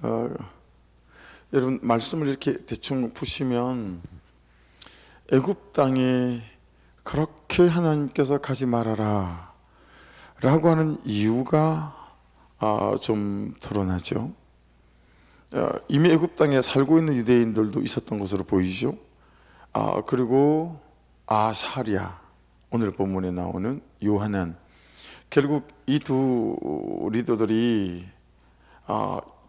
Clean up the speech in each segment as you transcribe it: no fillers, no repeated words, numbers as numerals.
어, 여러분 말씀을 이렇게 대충 보시면 애굽 땅에 그렇게 하나님께서 가지 말아라 라고 하는 이유가 좀 드러나죠. 이미 애굽 땅에 살고 있는 유대인들도 있었던 것으로 보이죠. 그리고 아사랴, 오늘 본문에 나오는 요하난, 결국 이 두 리더들이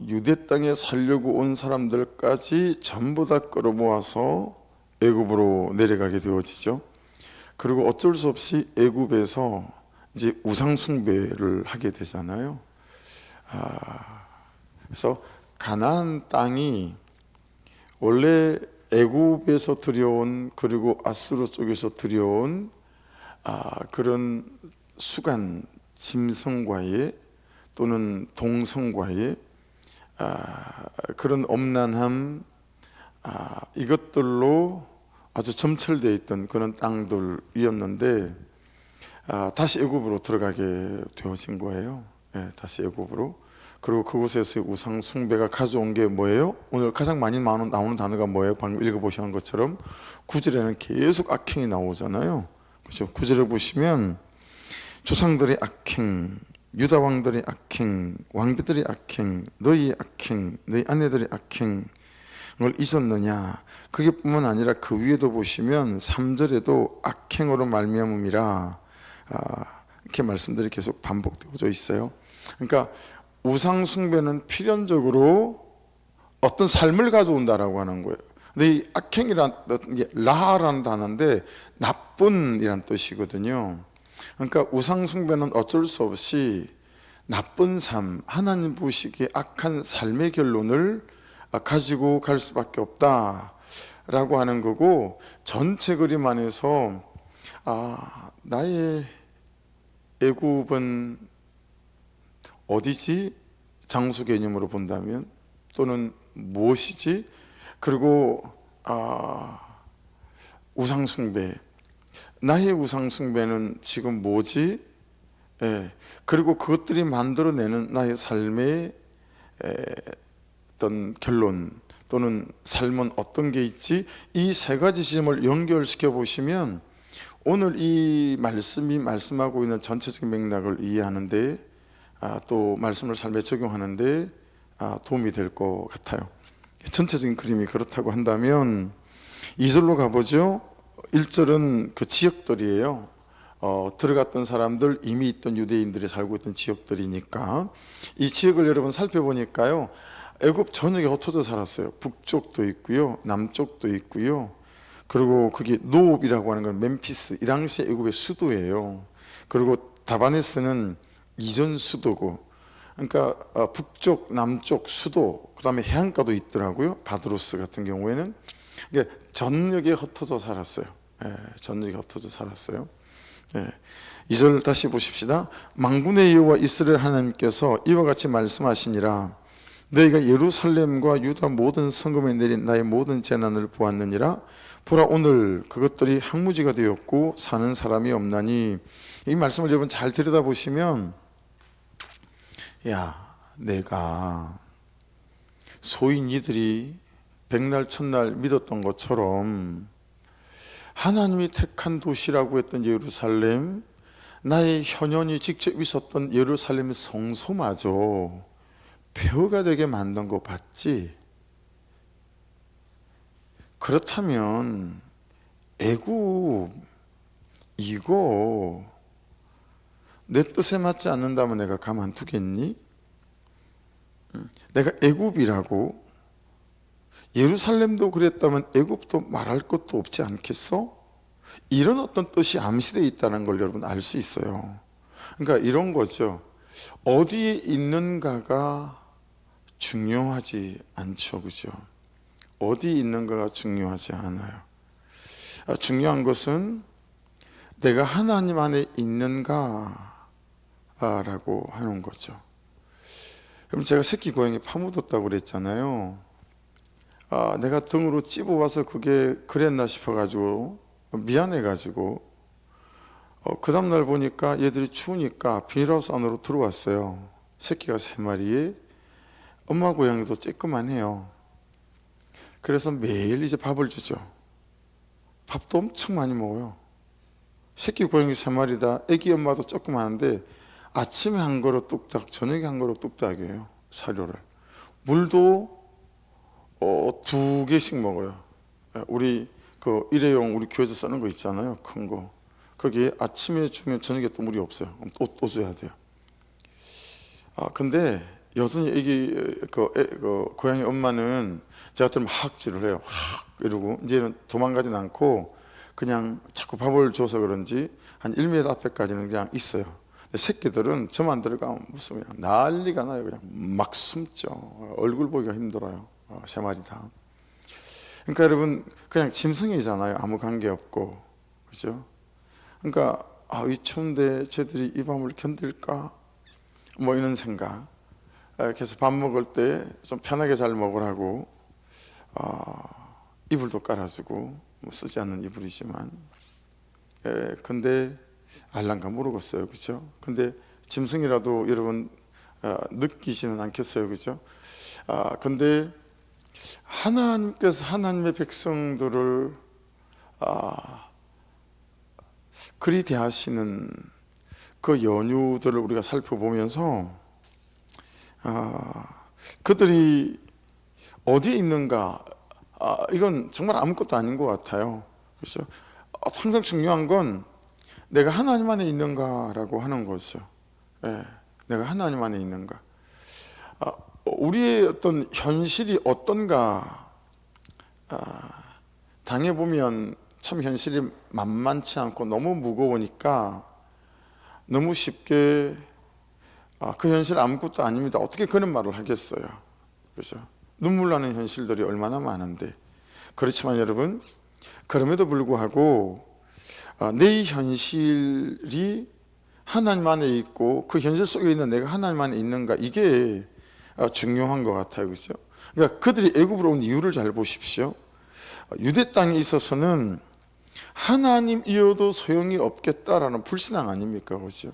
유대 땅에 살려고 온 사람들까지 전부 다 끌어모아서 애굽으로 내려가게 되어지죠. 그리고 어쩔 수 없이 애굽에서 이제 우상 숭배를 하게 되잖아요. 그래서 가나안 땅이 원래 애굽에서 들여온, 그리고 아수르 쪽에서 들여온 그런 수간 짐승과의 또는 동성과의 그런 엄난함, 이것들로 아주 점철되어 있던 그런 땅들이었는데 다시 애굽으로 들어가게 되어진 거예요. 다시 애굽으로. 그리고 그곳에서의 우상 숭배가 가져온 게 뭐예요? 오늘 가장 많이 나오는 단어가 뭐예요? 방금 읽어보신 것처럼 9절에는 계속 악행이 나오잖아요. 그렇죠? 9절을 보시면 조상들의 악행, 유다 왕들의 악행, 왕비들의 악행, 너희의 악행, 너희 아내들의 악행을 잊었느냐? 그게 뿐만 아니라 그 위에도 보시면 3절에도 악행으로 말미암음이라 이렇게 말씀들이 계속 반복되어져 있어요. 그러니까 우상 숭배는 필연적으로 어떤 삶을 가져온다라고 하는 거예요. 근데 이 악행이란 게 라라는 단어인데 나쁜이란 뜻이거든요. 그러니까 우상 숭배는 어쩔 수 없이 나쁜 삶, 하나님 보시기에 악한 삶의 결론을 가지고 갈 수밖에 없다라고 하는 거고, 전체 그림 안에서 나의 애굽은 어디지? 장수 개념으로 본다면, 또는 무엇이지? 그리고 우상 숭배, 나의 우상 숭배는 지금 뭐지? 그리고 그것들이 만들어내는 나의 삶의 어떤 결론 또는 삶은 어떤 게 있지? 이 세 가지 지점을 연결시켜 보시면 오늘 이 말씀이 말씀하고 있는 전체적인 맥락을 이해하는데, 또 말씀을 삶에 적용하는데 도움이 될 것 같아요. 전체적인 그림이 그렇다고 한다면 2절로 가보죠. 1절은 그 지역들이에요. 들어갔던 사람들, 이미 있던 유대인들이 살고 있던 지역들이니까 이 지역을 여러분 살펴보니까요, 애굽 전역에 흩어져 살았어요. 북쪽도 있고요, 남쪽도 있고요. 그리고 그게 노읍이라고 하는 건 멤피스, 이 당시 애굽의 수도예요. 그리고 다바네스는 이전 수도고, 그러니까 북쪽, 남쪽 수도, 그 다음에 해안가도 있더라고요. 바드로스 같은 경우에는. 그러니까 전역에 흩어져 살았어요. 전역에 흩어져 살았어요. 2절 다시 보십시다. 만군의 여호와 이스라엘 하나님께서 이와 같이 말씀하시니라. 너희가 예루살렘과 유다 모든 성읍에 내린 나의 모든 재난을 보았느니라. 보라, 오늘 그것들이 항무지가 되었고 사는 사람이 없나니. 이 말씀을 여러분 잘 들여다보시면, 내가 소위 니들이 백날 첫날 믿었던 것처럼 하나님이 택한 도시라고 했던 예루살렘, 나의 현연이 직접 있었던 예루살렘의 성소마저 폐허가 되게 만든 거 봤지? 그렇다면 애굽 이거 내 뜻에 맞지 않는다면 내가 가만두겠니? 내가 애굽이라고, 예루살렘도 그랬다면 애굽도 말할 것도 없지 않겠어? 이런 어떤 뜻이 암시되어 있다는 걸 여러분 알 수 있어요. 그러니까 이런 거죠. 어디에 있는가가 중요하지 않죠, 그죠? 어디에 있는가가 중요하지 않아요. 중요한 것은 내가 하나님 안에 있는가 라고 하는 거죠. 그럼 제가 새끼 고양이 파묻었다고 그랬잖아요. 내가 등으로 찝어와서 그게 그랬나 싶어가지고 미안해가지고 그 다음날 보니까 얘들이 추우니까 비닐하우스 안으로 들어왔어요. 새끼가 3마리에 엄마 고양이도 쬐끄만해요. 그래서 매일 이제 밥을 주죠. 밥도 엄청 많이 먹어요. 새끼 고양이 3마리다. 애기 엄마도 조그마한데 아침에 한 그릇 뚝딱, 저녁에 한 그릇 뚝딱이에요. 사료를. 물도 2개씩 먹어요. 우리 그 일회용 우리 교회에서 쓰는 거 있잖아요. 큰 거. 거기에 아침에 주면 저녁에 또 물이 없어요. 또 줘야 돼요. 근데 여전히 애기 그 고양이 엄마는 제가 들으면 학질을 해요. 학 이러고 이제는 도망가진 않고 그냥 자꾸 밥을 줘서 그런지 한 1m 앞에까지는 그냥 있어요. 근데 새끼들은 저만 들어가면 무슨 그냥 난리가 나요. 그냥 막 숨죠. 얼굴 보기가 힘들어요. 3마리 다. 그러니까 여러분 그냥 짐승이잖아요. 아무 관계 없고, 그죠? 그러니까 이 추운데 쟤들이 이 밤을 견딜까? 뭐 이런 생각. 그래서 밥 먹을 때 좀 편하게 잘 먹으라고 이불도 깔아주고, 뭐 쓰지 않는 이불이지만, 근데 알란가 모르겠어요, 그죠? 근데 짐승이라도 여러분 느끼지는 않겠어요, 그죠? 근데 하나님께서 하나님의 백성들을 그리 대하시는 그 연유들을 우리가 살펴보면서 그들이 어디에 있는가, 이건 정말 아무것도 아닌 것 같아요. 그렇죠? 항상 중요한 건 내가 하나님 안에 있는가라고 하는 거죠. 내가 하나님 안에 있는가. 우리의 어떤 현실이 어떤가 당해보면 참 현실이 만만치 않고 너무 무거우니까 너무 쉽게 그 현실 아무것도 아닙니다. 어떻게 그런 말을 하겠어요? 그렇죠? 눈물 나는 현실들이 얼마나 많은데. 그렇지만 여러분, 그럼에도 불구하고 내 현실이 하나님 안에 있고 그 현실 속에 있는 내가 하나님 안에 있는가, 이게 중요한 것 같아요. 그렇죠? 그러니까 그들이 애굽으로 온 이유를 잘 보십시오. 유대 땅에 있어서는 하나님이어도 소용이 없겠다라는 불신앙 아닙니까? 그렇죠?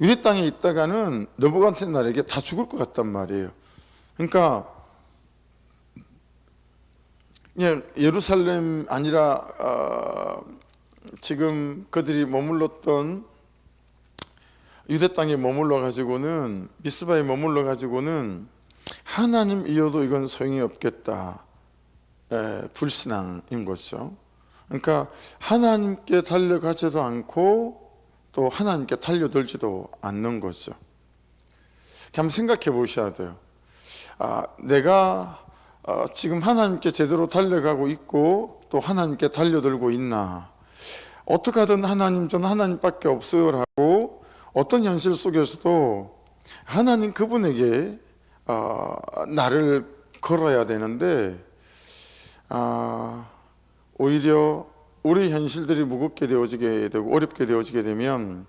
유대 땅에 있다가는 느부갓네살에게 다 죽을 것 같단 말이에요. 그러니까 그냥 예루살렘 아니라 지금 그들이 머물렀던 유대 땅에 머물러 가지고는, 미스바에 머물러 가지고는 하나님이어도 이건 소용이 없겠다, 불신앙인 거죠. 그러니까 하나님께 달려가지도 않고 또 하나님께 달려들지도 않는 거죠. 한번 생각해 보셔야 돼요. 내가 지금 하나님께 제대로 달려가고 있고 또 하나님께 달려들고 있나? 어떻게 하든 하나님, 전 하나님밖에 없어요라고 어떤 현실 속에서도 하나님 그분에게 나를 걸어야 되는데, 오히려 우리 현실들이 무겁게 되어지게 되고 어렵게 되어지게 되면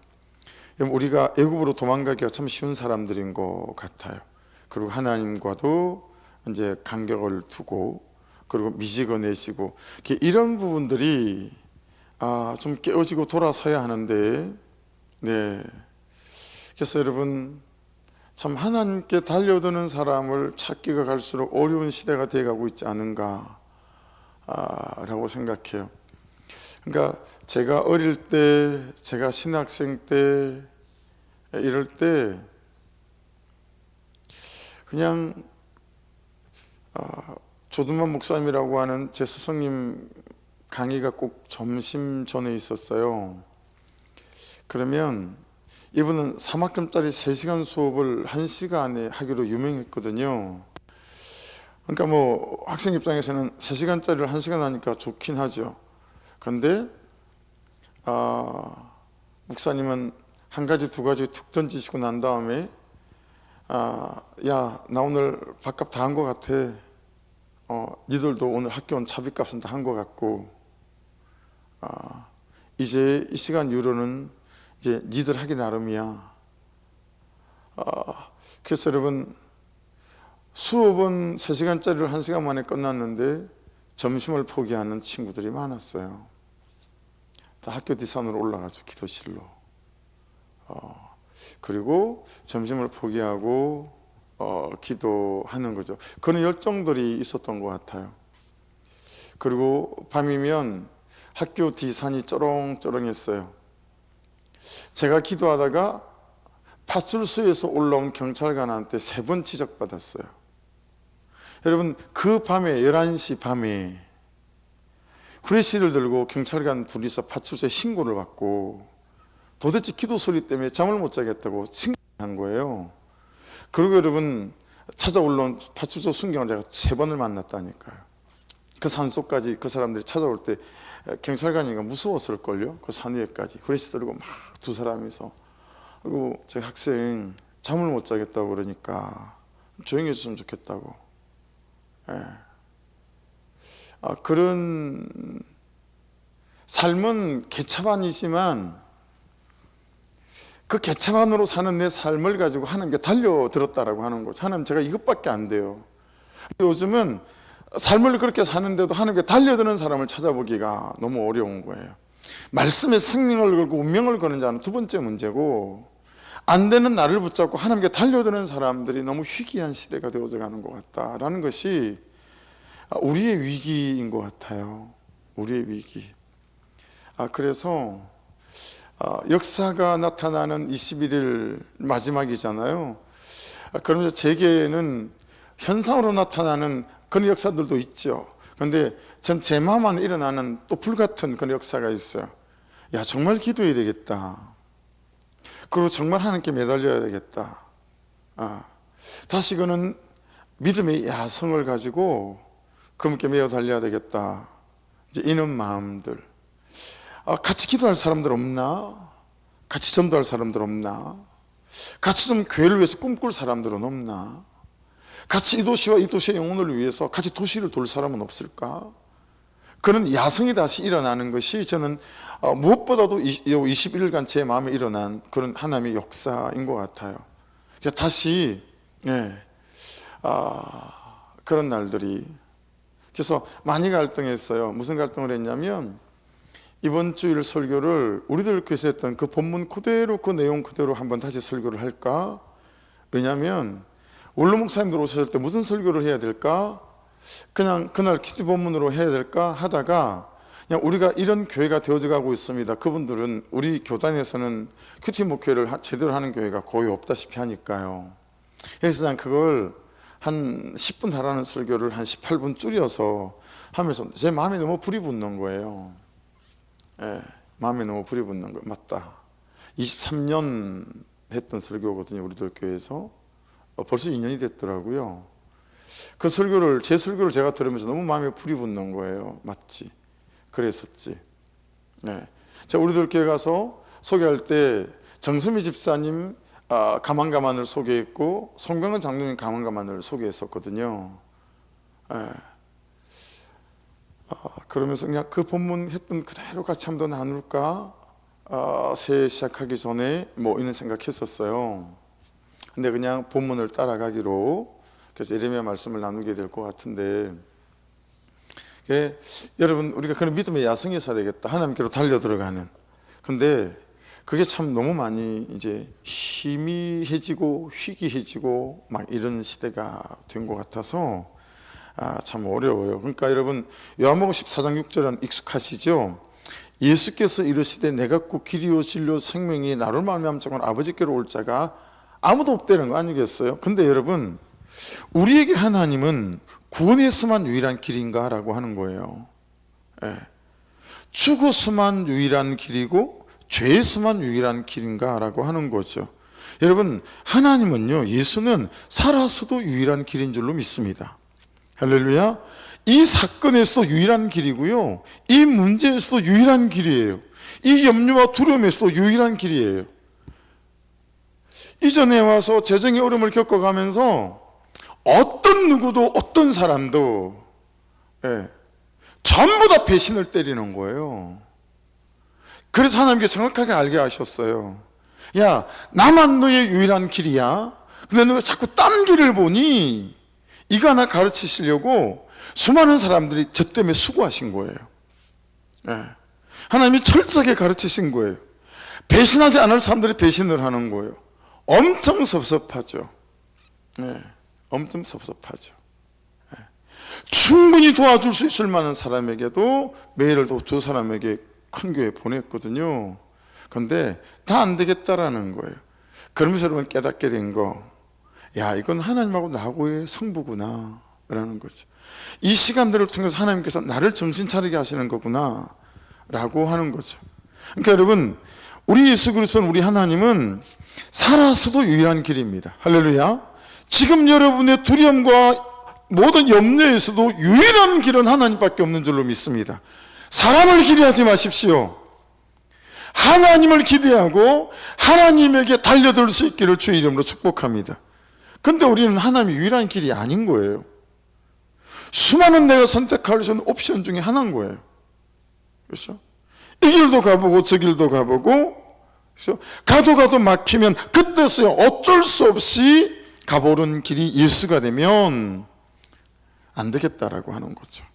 우리가 애굽으로 도망가기가 참 쉬운 사람들인 것 같아요. 그리고 하나님과도 이제 간격을 두고, 그리고 미지근해지고, 이런 부분들이 좀 깨어지고 돌아서야 하는데, 그래서 여러분 참 하나님께 달려드는 사람을 찾기가 갈수록 어려운 시대가 되어가고 있지 않은가 라고 생각해요. 그러니까 제가 어릴 때, 제가 신학생 때 이럴 때 그냥 조두만 목사님이라고 하는 제 스승님 강의가 꼭 점심 전에 있었어요. 그러면 이분은 3학점짜리 3시간 수업을 1시간에 하기로 유명했거든요. 그러니까 뭐 학생 입장에서는 3시간짜리를 1시간 하니까 좋긴 하죠. 근데 목사님은 한 가지 두 가지 툭 던지시고 난 다음에 야, 나 오늘 밥값 다 한 것 같아. 니들도 오늘 학교 온 차비값은 다 한 것 같고, 이제 이 시간 이후로는 이제 니들 하기 나름이야. 그래서 여러분, 수업은 3시간짜리를 1시간 만에 끝났는데 점심을 포기하는 친구들이 많았어요. 다 학교 뒷산으로 올라가죠, 기도실로. 그리고 점심을 포기하고 기도하는 거죠. 그런 열정들이 있었던 것 같아요. 그리고 밤이면 학교 뒤산이 쩌렁쩌렁했어요. 제가 기도하다가 파출소에서 올라온 경찰관한테 3번 지적받았어요. 여러분, 그 밤에 11시 밤에 후레쉬를 들고 경찰관 둘이서 파출소에 신고를 받고 도대체 기도 소리 때문에 잠을 못 자겠다고 신고한 거예요. 그리고 여러분, 찾아 올라온 파출소 순경을 제가 3번을 만났다니까요. 그 산속까지 그 사람들이 찾아올 때 경찰관이니까 무서웠을걸요. 그 산 위에까지 후레쉬 들고 막 2사람이서. 그리고 제 학생 잠을 못 자겠다고 그러니까 조용히 해줬으면 좋겠다고. 그런 삶은 개차반이지만 그 개차반으로 사는 내 삶을 가지고 하나님께 달려들었다라고 하는 거죠. 하나님, 제가 이것밖에 안 돼요. 요즘은 삶을 그렇게 사는데도 하나님께 달려드는 사람을 찾아보기가 너무 어려운 거예요. 말씀에 생명을 걸고 운명을 거는 자는 2번째 문제고, 안 되는 나를 붙잡고 하나님께 달려드는 사람들이 너무 희귀한 시대가 되어져 가는 것 같다라는 것이 우리의 위기인 것 같아요. 우리의 위기. 그래서 역사가 나타나는 21일 마지막이잖아요. 그러면서 제게는 현상으로 나타나는 그런 역사들도 있죠. 그런데 전 제 마음 안에 일어나는 또 불같은 그런 역사가 있어요. 야, 정말 기도해야 되겠다. 그리고 정말 하나님께 매달려야 되겠다. 다시금은 믿음의 야성을 가지고 그분께 매어 달려야 되겠다. 이제 이런 마음들. 같이 기도할 사람들 없나? 같이 전도할 사람들 없나? 같이 좀 교회를 위해서 꿈꿀 사람들은 없나? 같이 이 도시와 이 도시의 영혼을 위해서 같이 도시를 돌 사람은 없을까? 그런 야성이 다시 일어나는 것이 저는 무엇보다도 21일간 제 마음에 일어난 그런 하나님의 역사인 것 같아요. 다시 그런 날들이. 그래서 많이 갈등했어요. 무슨 갈등을 했냐면, 이번 주일 설교를 우리들 교회에서 했던 그 본문 그대로, 그 내용 그대로 한번 다시 설교를 할까? 왜냐하면 원로 목사님들 오셨을 때 무슨 설교를 해야 될까? 그냥 그날 큐티 본문으로 해야 될까 하다가, 그냥 우리가 이런 교회가 되어져 가고 있습니다. 그분들은 우리 교단에서는 큐티 목회를 제대로 하는 교회가 거의 없다시피 하니까요. 그래서 난 그걸 한 10분 하라는 설교를 한 18분 줄여서 하면서 제 마음에 너무 불이 붙는 거예요. 마음에 너무 불이 붙는 거. 맞다, 23년 했던 설교거든요, 우리들 교회에서. 벌써 2년이 됐더라고요. 그 설교를, 제 설교를 제가 들으면서 너무 마음에 불이 붙는 거예요. 맞지? 그랬었지. 제가 우리들 교회 가서 소개할 때 정수미 집사님 가만가만을 소개했고, 송병근 장로님 가만가만을 소개했었거든요. 그러면서 그냥 그 본문 했던 그대로 같이 한번 더 나눌까? 새해 시작하기 전에 뭐 이런 생각했었어요. 근데 그냥 본문을 따라가기로, 그래서 예레미야 말씀을 나누게 될 것 같은데, 여러분, 우리가 그런 믿음의 야성이 있어야 되겠다. 하나님께로 달려 들어가는. 근데 그게 참 너무 많이 이제 희미해지고 희귀해지고 막 이런 시대가 된 것 같아서 참 어려워요. 그러니까 여러분, 요한복음 14장 6절은 익숙하시죠? 예수께서 이르시되 내가 곧 길이요 진리요 생명이 나를 말미암아 아버지께로 올 자가 아무도 없다는 거 아니겠어요? 근데 여러분, 우리에게 하나님은 구원에서만 유일한 길인가? 라고 하는 거예요. 죽어서만 유일한 길이고 죄에서만 유일한 길인가? 라고 하는 거죠. 여러분, 하나님은요, 예수는 살아서도 유일한 길인 줄로 믿습니다. 할렐루야. 이 사건에서도 유일한 길이고요, 이 문제에서도 유일한 길이에요. 이 염려와 두려움에서도 유일한 길이에요. 이전에 와서 재정의 어려움을 겪어가면서 어떤 누구도, 어떤 사람도 전부 다 배신을 때리는 거예요. 그래서 하나님께 정확하게 알게 하셨어요. 야, 나만 너의 유일한 길이야. 근데 너가 자꾸 딴 길을 보니, 이거 하나 가르치시려고 수많은 사람들이 저 때문에 수고하신 거예요. 하나님이 철저하게 가르치신 거예요. 배신하지 않을 사람들이 배신을 하는 거예요. 엄청 섭섭하죠. 엄청 섭섭하죠. 충분히 도와줄 수 있을 만한 사람에게도 메일을 두 사람에게 큰 교회 보냈거든요. 근데 다 안 되겠다라는 거예요. 그러면서 여러분 깨닫게 된 거, 야, 이건 하나님하고 나하고의 승부구나 라는 거죠. 이 시간들을 통해서 하나님께서 나를 정신 차리게 하시는 거구나 라고 하는 거죠. 그러니까 여러분, 우리 예수 그리스도는, 우리 하나님은 살아서도 유일한 길입니다. 할렐루야. 지금 여러분의 두려움과 모든 염려에서도 유일한 길은 하나님밖에 없는 줄로 믿습니다. 사람을 기대하지 마십시오. 하나님을 기대하고 하나님에게 달려들 수 있기를 주의 이름으로 축복합니다. 근데 우리는 하나님이 유일한 길이 아닌 거예요. 수많은 내가 선택할 수 있는 옵션 중에 하나인 거예요. 그렇죠? 이 길도 가보고 저 길도 가보고, 그렇죠? 가도 막히면 그때서야 어쩔 수 없이 가보는 길이 예수가 되면 안 되겠다라고 하는 거죠.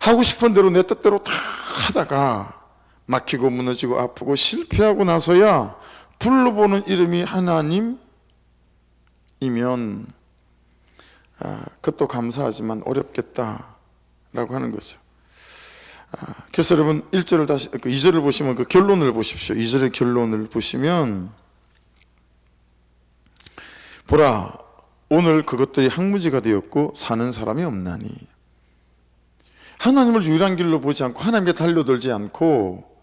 하고 싶은 대로 내 뜻대로 다 하다가 막히고 무너지고 아프고 실패하고 나서야 불러보는 이름이 하나님이면 그것도 감사하지만 어렵겠다라고 하는 거죠. 그래서 여러분 1절을 다시 2절을 보시면 그 결론을 보십시오. 2절의 결론을 보시면, 보라 오늘 그것들이 항무지가 되었고 사는 사람이 없나니. 하나님을 유일한 길로 보지 않고 하나님께 달려들지 않고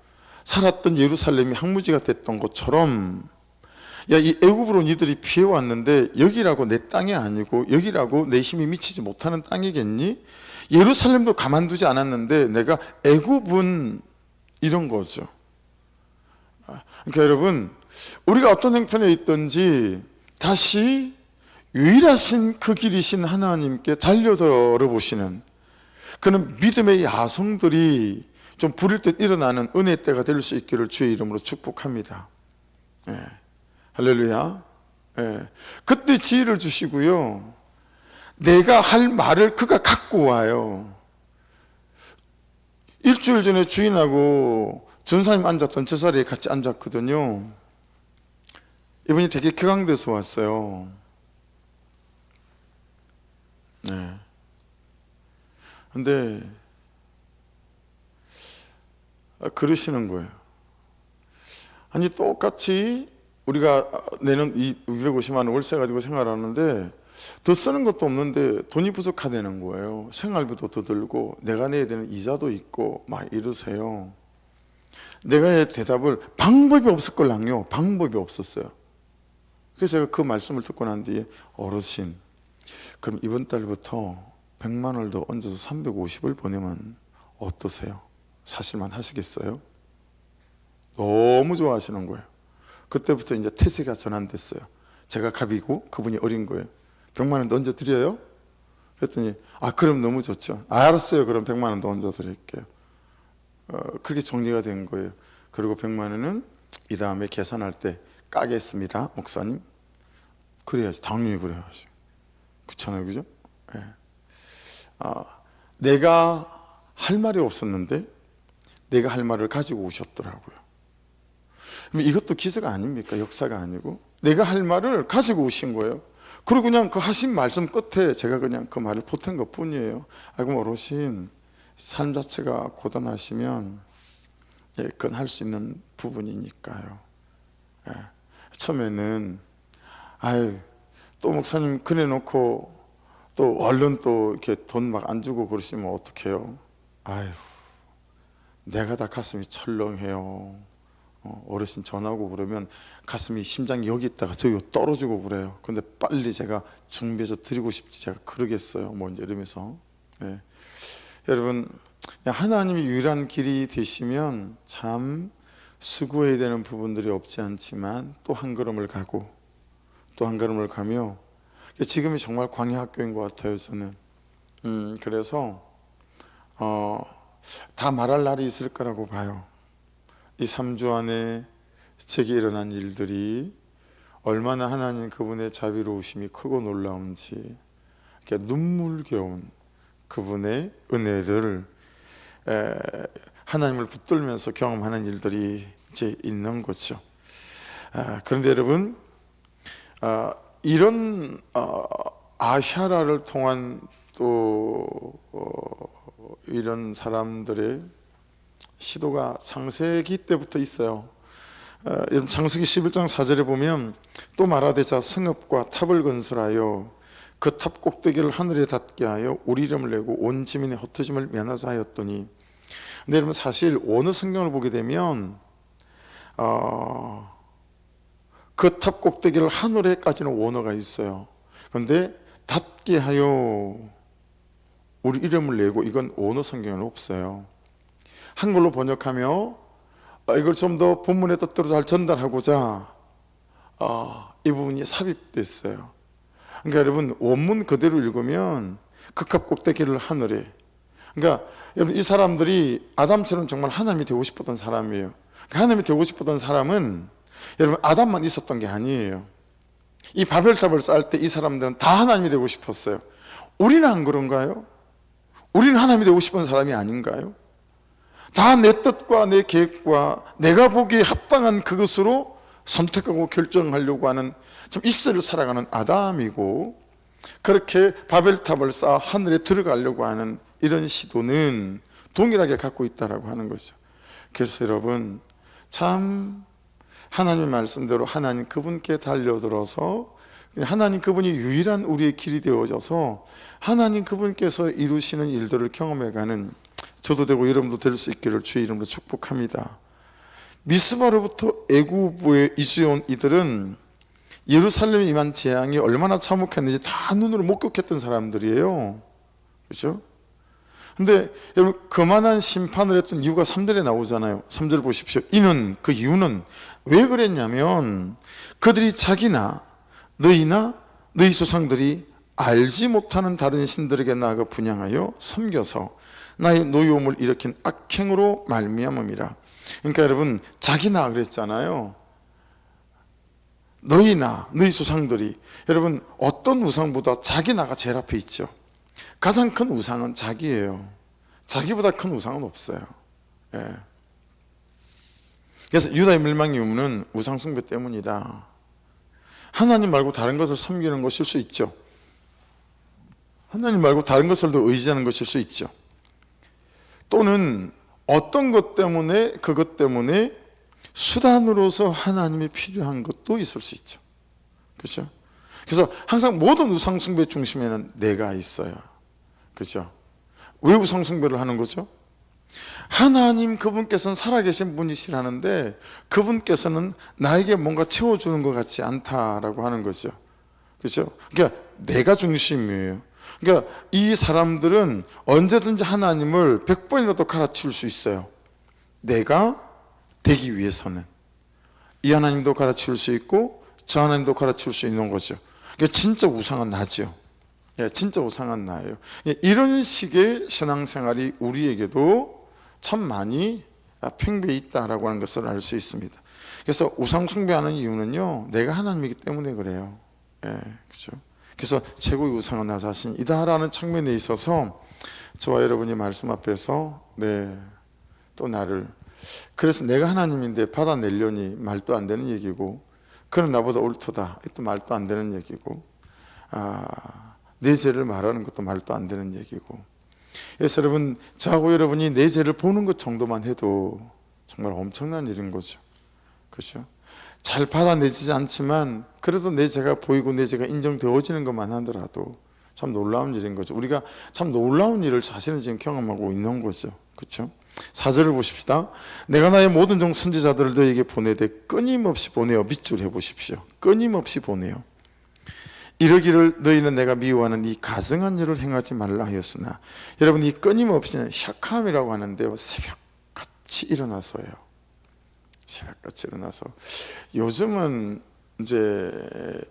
살았던 예루살렘이 항무지가 됐던 것처럼, 야, 이 애굽으로 니들이 피해왔는데 여기라고 내 땅이 아니고 여기라고 내 힘이 미치지 못하는 땅이겠니? 예루살렘도 가만두지 않았는데 내가 애굽은 이런 거죠. 그러니까 여러분, 우리가 어떤 형편에 있든지 다시 유일하신 그 길이신 하나님께 달려들어 보시는 그런 믿음의 야성들이 좀 부릴 듯 일어나는 은혜 때가 될 수 있기를 주의 이름으로 축복합니다. 할렐루야. 그때 지혜를 주시고요, 내가 할 말을 그가 갖고 와요. 일주일 전에 주인하고 전사님 앉았던 저 자리에 같이 앉았거든요. 이분이 되게 격앙돼서 왔어요. 근데 그러시는 거예요. 아니, 똑같이 우리가 내는 이 250만 원 월세 가지고 생활하는데 더 쓰는 것도 없는데 돈이 부족하다는 거예요. 생활비도 더 들고 내가 내야 되는 이자도 있고 막 이러세요. 내가 해 대답을 방법이 없을걸랑요. 방법이 없었어요. 그래서 제가 그 말씀을 듣고 난 뒤에, 어르신, 그럼 이번 달부터 100만 원을 더 얹어서 350을 보내면 어떠세요? 사실만 하시겠어요? 너무 좋아하시는 거예요. 그때부터 이제 태세가 전환됐어요. 제가 갑이고 그분이 어린 거예요. 100만 원 얹어 드려요? 그랬더니, 그럼 너무 좋죠. 알았어요. 그럼 100만 원 더 얹어 드릴게요. 그렇게 정리가 된 거예요. 그리고 100만 원은 이 다음에 계산할 때 까겠습니다, 목사님. 그래야지. 당연히 그래야지. 그렇잖아요, 그죠? 내가 할 말이 없었는데 내가 할 말을 가지고 오셨더라고요. 이것도 기적 아닙니까? 역사가 아니고 내가 할 말을 가지고 오신 거예요. 그리고 그냥 그 하신 말씀 끝에 제가 그냥 그 말을 보탠 것 뿐이에요. 그럼 어르신, 삶 자체가 고단하시면 그건 할 수 있는 부분이니까요. 처음에는 또 목사님 그래놓고 또 얼른 또 이렇게 돈 막 안 주고 그러시면 어떡해요? 내가 다 가슴이 철렁해요. 어르신 전화하고 그러면 가슴이, 심장이 여기 있다가 저기 떨어지고 그래요. 근데 빨리 제가 준비해서 드리고 싶지, 제가 그러겠어요. 뭐 이제 이러면서. 여러분, 하나님이 유일한 길이 되시면 참 수고해야 되는 부분들이 없지 않지만 또 한 걸음을 가고 또 한 걸음을 가며, 지금이 정말 광야 학교인 것 같아요, 저는. 그래서 다 말할 날이 있을 거라고 봐요. 이 3주 안에 제게 일어난 일들이 얼마나 하나님 그분의 자비로우심이 크고 놀라운지, 눈물겨운 그분의 은혜를 하나님을 붙들면서 경험하는 일들이 이제 있는 거죠. 그런데 여러분, 이런 아샤라를 통한 또 이런 사람들의 시도가 창세기 때부터 있어요. 여러분 창세기 11장 4절에 보면 또 말하되 자 성읍과 탑을 건설하여 그 탑 꼭대기를 하늘에 닿게 하여 우리 이름을 내고 온 지민의 흩어짐을 면하자 하였더니, 근데 여러분 사실 어느 성경을 보게 되면 그 탑 꼭대기를 하늘에까지는 원어가 있어요. 그런데 닿게 하여 우리 이름을 내고, 이건 원어 성경에는 없어요. 한글로 번역하며 이걸 좀 더 본문의 뜻대로 잘 전달하고자 이 부분이 삽입됐어요. 그러니까 여러분 원문 그대로 읽으면 그 탑 꼭대기를 하늘에, 그러니까 여러분 이 사람들이 아담처럼 정말 하나님이 되고 싶었던 사람이에요. 그 하나님이 되고 싶었던 사람은 여러분 아담만 있었던 게 아니에요. 이 바벨탑을 쌓을 때 이 사람들은 다 하나님이 되고 싶었어요. 우리는 안 그런가요? 우리는 하나님이 되고 싶은 사람이 아닌가요? 다 내 뜻과 내 계획과 내가 보기에 합당한 그것으로 선택하고 결정하려고 하는 참 이스라엘을 살아가는 아담이고, 그렇게 바벨탑을 쌓아 하늘에 들어가려고 하는 이런 시도는 동일하게 갖고 있다라고 하는 거죠. 그래서 여러분 참 하나님의 말씀대로 하나님 그분께 달려들어서 하나님 그분이 유일한 우리의 길이 되어져서 하나님 그분께서 이루시는 일들을 경험해가는 저도 되고 여러분도 될 수 있기를 주의 이름으로 축복합니다. 미스바로부터 애굽에 이주해온 이들은 예루살렘에 임한 재앙이 얼마나 참혹했는지 다 눈으로 목격했던 사람들이에요. 그렇죠? 근데 여러분 그만한 심판을 했던 이유가 3절에 나오잖아요. 3절 보십시오. 그 이유는 왜 그랬냐면 그들이 자기나 너희나 너희 조상들이 알지 못하는 다른 신들에게 나아가 분향하여 섬겨서 나의 노여움을 일으킨 악행으로 말미암음이라. 그러니까 여러분 자기나 그랬잖아요. 너희나 너희 조상들이, 여러분 어떤 우상보다 자기나가 제일 앞에 있죠. 가장 큰 우상은 자기예요. 자기보다 큰 우상은 없어요. 예. 그래서 유다의 멸망의 이유는 우상 숭배 때문이다. 하나님 말고 다른 것을 섬기는 것일 수 있죠. 하나님 말고 다른 것을 더 의지하는 것일 수 있죠. 또는 어떤 것 때문에, 그것 때문에 수단으로서 하나님이 필요한 것도 있을 수 있죠. 그렇죠? 그래서 항상 모든 우상 숭배 중심에는 내가 있어요. 그렇죠? 왜 우상 숭배를 하는 거죠? 하나님 그분께서는 살아계신 분이시라는데 그분께서는 나에게 뭔가 채워주는 것 같지 않다라고 하는 거죠. 그렇죠? 그러니까 내가 중심이에요. 그러니까 이 사람들은 언제든지 하나님을 100번이라도 갈아치울 수 있어요. 내가 되기 위해서는 이 하나님도 갈아치울 수 있고 저 하나님도 갈아치울 수 있는 거죠. 그러니까 진짜 우상은 나죠. 예, 진짜 우상은 나예요. 이런 식의 신앙생활이 우리에게도 참 많이 팽배해 있다라고 하는 것을 알 수 있습니다. 그래서 우상 숭배하는 이유는요, 내가 하나님이기 때문에 그래요. 예, 그렇죠. 그래서 최고의 우상은 나 자신이다라는 측면에 있어서 저와 여러분이 말씀 앞에서 또 나를, 그래서 내가 하나님인데 받아내려니 말도 안 되는 얘기고, 그는 나보다 옳도다, 또 말도 안 되는 얘기고, 내 죄를 말하는 것도 말도 안 되는 얘기고. 그래서 여러분 저하고 여러분이 내 죄를 보는 것 정도만 해도 정말 엄청난 일인 거죠. 그렇죠? 잘 받아내지지 않지만 그래도 내 죄가 보이고 내 죄가 인정되어지는 것만 하더라도 참 놀라운 일인 거죠. 우리가 참 놀라운 일을 자신은 지금 경험하고 있는 거죠. 그렇죠? 4절을 보십시다. 내가 나의 모든 종 선지자들을 너에게 보내되 끊임없이 보내어 밑줄 해보십시오. 끊임없이 보내요. 이러기를 너희는 내가 미워하는 이 가증한 일을 행하지 말라 하였으나, 여러분 이 끊임없이는 샤캄이라고 하는데요, 새벽같이 일어나서요. 새벽같이 일어나서. 요즘은 이제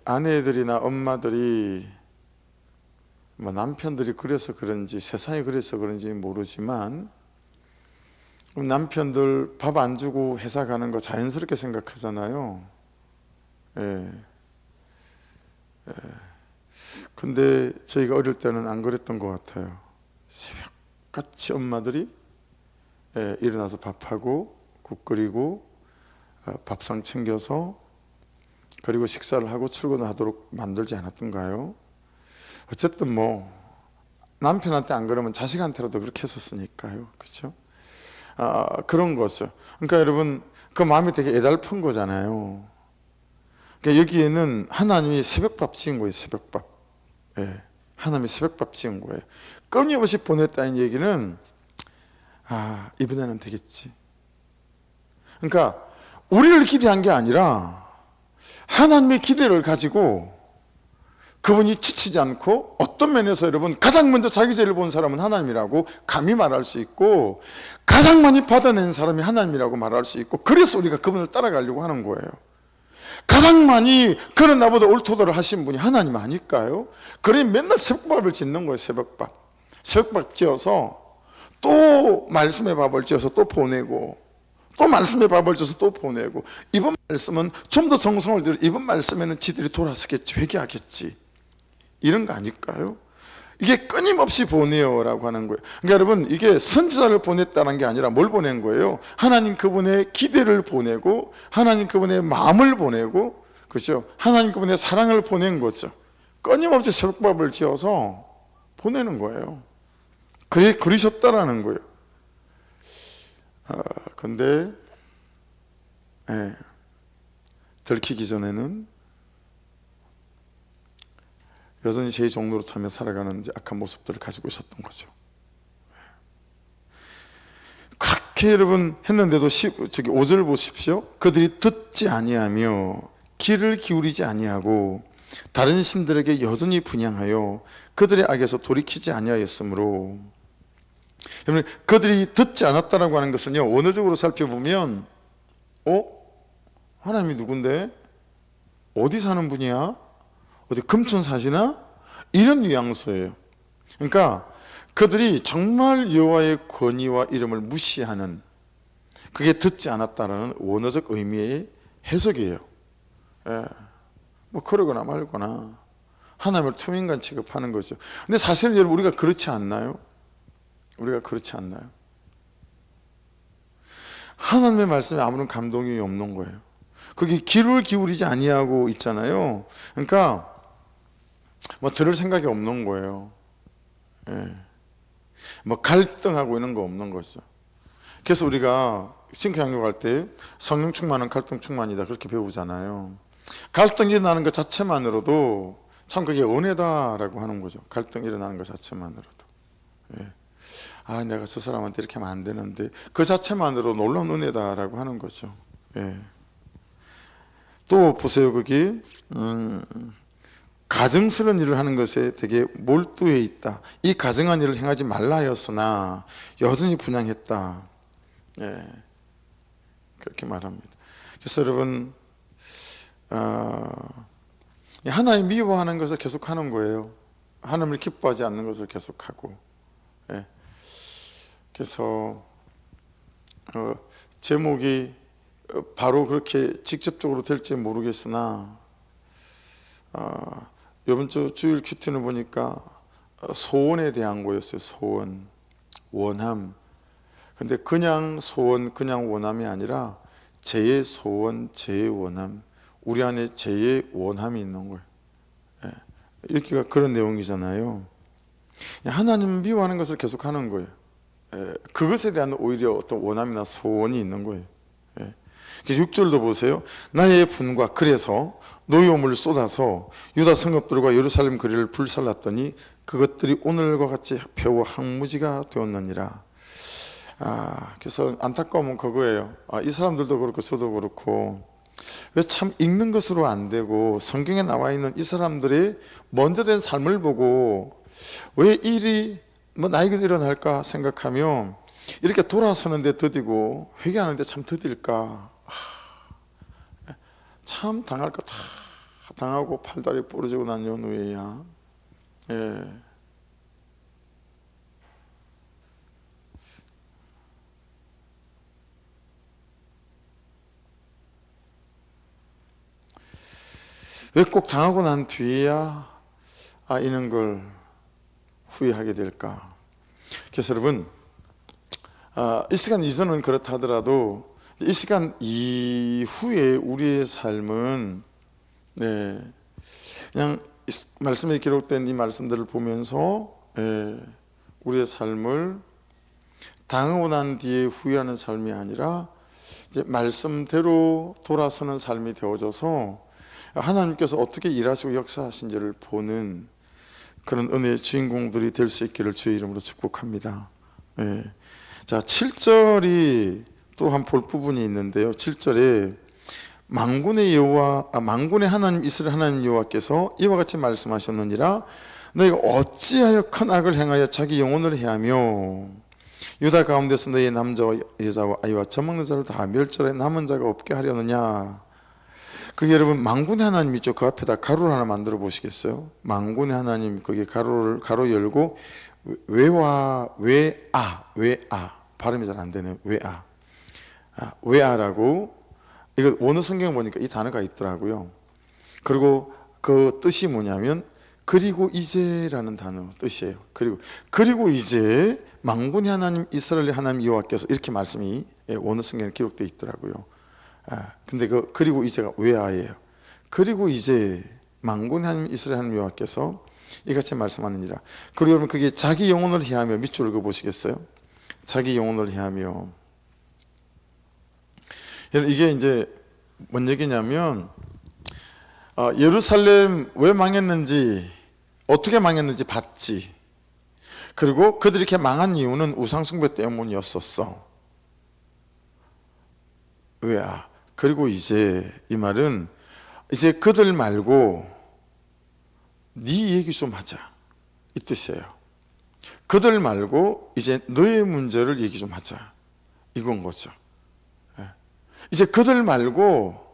아내들이나 엄마들이 뭐 남편들이 그래서 그런지 세상이 그래서 그런지 모르지만 남편들 밥 안 주고 회사 가는 거 자연스럽게 생각하잖아요. 예. 근데 저희가 어릴 때는 안 그랬던 것 같아요. 새벽같이 엄마들이 일어나서 밥하고 국 끓이고 밥상 챙겨서 그리고 식사를 하고 출근하도록 만들지 않았던가요? 어쨌든 뭐 남편한테 안 그러면 자식한테라도 그렇게 했었으니까요. 그렇죠? 그런 거죠. 그러니까 여러분 그 마음이 되게 애달픈 거잖아요. 그러니까 여기에는 하나님이 새벽밥 지은 거예요. 새벽밥. 예, 하나님이 새벽밥 지은 거예요. 끊임없이 보냈다는 얘기는 이번에는 되겠지. 그러니까 우리를 기대한 게 아니라 하나님의 기대를 가지고 그분이 지치지 않고, 어떤 면에서 여러분 가장 먼저 자기 죄를 본 사람은 하나님이라고 감히 말할 수 있고, 가장 많이 받아낸 사람이 하나님이라고 말할 수 있고, 그래서 우리가 그분을 따라가려고 하는 거예요. 가장 많이 그는 나보다 옳도도를 하신 분이 하나님 아닐까요? 그래 맨날 새벽밥을 짓는 거예요. 새벽밥 지어서 또 말씀의 밥을 지어서 또 보내고, 또 말씀의 밥을 줘서 또 보내고, 이번 말씀은 좀 더 정성을 들여 이번 말씀에는 지들이 돌아서겠지, 회개하겠지, 이런 거 아닐까요? 이게 끊임없이 보내요라고 하는 거예요. 그러니까 여러분 이게 선지자를 보냈다는 게 아니라 뭘 보낸 거예요? 하나님 그분의 기대를 보내고, 하나님 그분의 마음을 보내고, 그렇죠? 하나님 그분의 사랑을 보낸 거죠. 끊임없이 새벽밥을 지어서 보내는 거예요. 그러셨다라는 거예요. 근데 들키기 전에는 여전히 제 종로로 타며 살아가는 악한 모습들을 가지고 있었던 거죠. 그렇게 여러분 했는데도 5절 보십시오. 그들이 듣지 아니하며 귀를 기울이지 아니하고 다른 신들에게 여전히 분향하여 그들의 악에서 돌이키지 아니하였으므로, 여러분 그들이 듣지 않았다라고 하는 것은요, 원어적으로 살펴보면 하나님이 누군데? 어디 사는 분이야? 어디 금촌 사시나? 이런 뉘앙스예요. 그러니까 그들이 정말 여호와의 권위와 이름을 무시하는, 그게 듣지 않았다는 원어적 의미의 해석이에요. 뭐 그러거나 말거나 하나님을 투명인간 취급하는 거죠. 근데 사실은 여러분 우리가 그렇지 않나요? 우리가 그렇지 않나요? 하나님의 말씀에 아무런 감동이 없는 거예요. 거기 귀를 기울이지 아니하고 있잖아요. 그러니까 뭐 들을 생각이 없는 거예요. 뭐 갈등하고 이런 거 없는 거죠. 그래서 우리가 신앙교육 때 성령 충만은 갈등 충만이다 그렇게 배우잖아요. 갈등이 일어나는 것 자체만으로도 참 그게 은혜다라고 하는 거죠. 갈등 일어나는 것 자체만으로도. 내가 저 사람한테 이렇게 하면 안 되는데, 그 자체만으로 놀라운 은혜다라고 하는 거죠. 또 보세요. 거기 가증스러운 일을 하는 것에 되게 몰두해 있다. 이 가증한 일을 행하지 말라 하였으나 여전히 분향했다. 그렇게 말합니다. 그래서 여러분 하나님 미워하는 것을 계속하는 거예요. 하나님을 기뻐하지 않는 것을 계속하고. 그래서 제목이 바로 그렇게 직접적으로 될지 모르겠으나 이번 주 주일 큐티를 보니까 소원에 대한 거였어요. 소원, 원함. 근데 그냥 소원, 그냥 원함이 아니라 제의 소원, 제의 원함. 우리 안에 제의 원함이 있는 거예요. 여기가 그런 내용이잖아요. 하나님 미워하는 것을 계속하는 거예요. 그것에 대한 오히려 어떤 원함이나 소원이 있는 거예요. 6절도 보세요. 나의 분과 그래서 노여움을 쏟아서 유다 성읍들과 예루살렘 거리를 불살랐더니 그것들이 오늘과 같이 표와 항무지가 되었느니라. 그래서 안타까움은 그거예요. 이 사람들도 그렇고 저도 그렇고 왜 참 읽는 것으로 안 되고 성경에 나와 있는 이 사람들의 먼저 된 삶을 보고 왜 일이 나에게도 일어날까 생각하면 이렇게 돌아서는데 더디고 회개하는데 참 더딜까. 참 당할 거 다 당하고 팔다리 부러지고 난 연후에야. 왜 꼭 당하고 난 뒤에야 이런 걸 후회하게 될까? 그래서 여러분 이 시간 이전은 그렇다 하더라도 이 시간 이후에 우리의 삶은 네, 그냥 말씀에 기록된 이 말씀들을 보면서 우리의 삶을 당하고 난 뒤에 후회하는 삶이 아니라 이제 말씀대로 돌아서는 삶이 되어져서 하나님께서 어떻게 일하시고 역사하신지를 보는 그런 은혜의 주인공들이 될 수 있기를 주의 이름으로 축복합니다. 자, 7절이 또 한 볼 부분이 있는데요. 7절에 만군의 하나님 이스라엘 하나님 여호와께서 이와 같이 말씀하셨느니라 너희가 어찌하여 큰 악을 행하여 자기 영혼을 해하며 유다 가운데서 너희의 남자와 여자와 아이와 젖먹는 자를 다 멸절해 남은 자가 없게 하려느냐. 그게 여러분 만군의 하나님 있죠. 그 앞에다 가로를 하나 만들어 보시겠어요? 만군의 하나님 거기에 가로 열고 외아 발음이 잘 안 되네요. 외아라고 이거 원어 성경 보니까 이 단어가 있더라고요. 그리고 그 뜻이 뭐냐면 그리고 이제라는 단어 뜻이에요. 그리고 이제 만군의 하나님 이스라엘 하나님 여호와께서 이렇게 말씀이 원어 성경에 기록되어 있더라고요. 근데 그리고 이제가 외아예요. 그리고 이제 만군의 하나님 이스라엘 하나님 여호와께서 이같이 말씀하느니라. 그리고 여러분 그게 자기 영혼을 해하며 밑줄 읽어 보시겠어요? 자기 영혼을 해하며 이게 이제 뭔 얘기냐면 예루살렘 왜 망했는지 어떻게 망했는지 봤지. 그리고 그들이 이렇게 망한 이유는 우상숭배 때문이었었어. 왜야? 그리고 이제 이 말은 이제 그들 말고 네 얘기 좀 하자 이 뜻이에요. 그들 말고 이제 너의 문제를 얘기 좀 하자 이건 거죠. 이제 그들 말고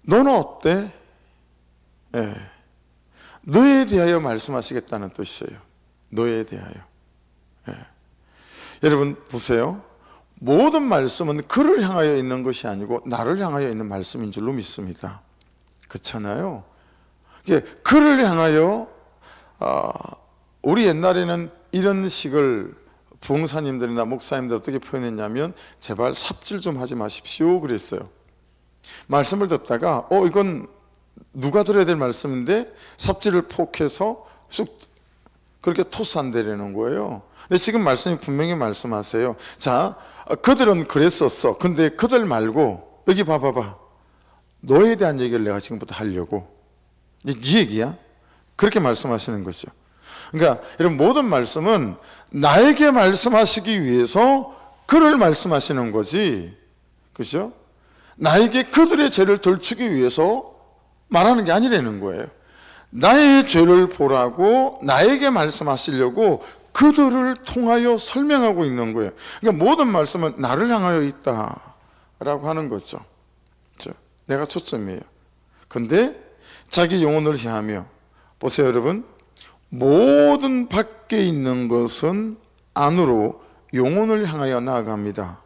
너는 어때? 너에 대하여 말씀하시겠다는 뜻이에요. 너에 대하여. 여러분 보세요. 모든 말씀은 그를 향하여 있는 것이 아니고 나를 향하여 있는 말씀인 줄로 믿습니다. 그렇잖아요. 그를 향하여 우리 옛날에는 이런 식을 부흥사님들이나 목사님들 어떻게 표현했냐면 제발 삽질 좀 하지 마십시오 그랬어요. 말씀을 듣다가 이건 누가 들어야 될 말씀인데 삽질을 폭해서 쑥 그렇게 토스한다라는 거예요. 근데 지금 말씀이 분명히 말씀하세요. 자, 그들은 그랬었어. 근데 그들 말고 여기 봐봐봐. 너에 대한 얘기를 내가 지금부터 하려고. 이제 네 얘기야. 그렇게 말씀하시는 거죠. 그러니까 여러분 모든 말씀은 나에게 말씀하시기 위해서 그를 말씀하시는 거지. 그렇죠? 나에게 그들의 죄를 덜추기 위해서 말하는 게 아니라는 거예요. 나의 죄를 보라고 나에게 말씀하시려고 그들을 통하여 설명하고 있는 거예요. 그러니까 모든 말씀은 나를 향하여 있다라고 하는 거죠. 그렇죠? 내가 초점이에요. 근데 자기 영혼을 향하며 보세요 여러분. 모든 밖에 있는 것은 안으로 영혼을 향하여 나아갑니다.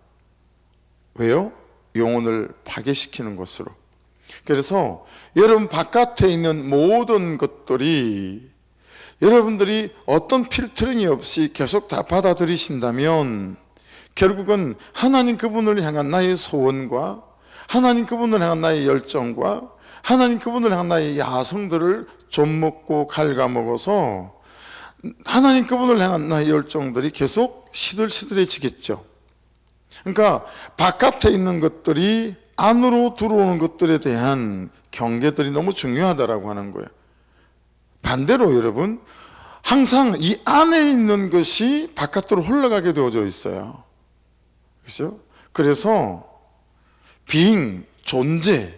왜요? 영혼을 파괴시키는 것으로. 그래서 여러분 바깥에 있는 모든 것들이 여러분들이 어떤 필터링이 없이 계속 다 받아들이신다면 결국은 하나님 그분을 향한 나의 소원과 하나님 그분을 향한 나의 열정과 하나님 그분을 향한 나의 야성들을 좀 먹고 갉아먹어서 하나님 그분을 향한 나의 열정들이 계속 시들시들해지겠죠. 그러니까 바깥에 있는 것들이 안으로 들어오는 것들에 대한 경계들이 너무 중요하다라고 하는 거예요. 반대로 여러분 항상 이 안에 있는 것이 바깥으로 흘러가게 되어져 있어요. 그렇죠? 그래서 being, 존재,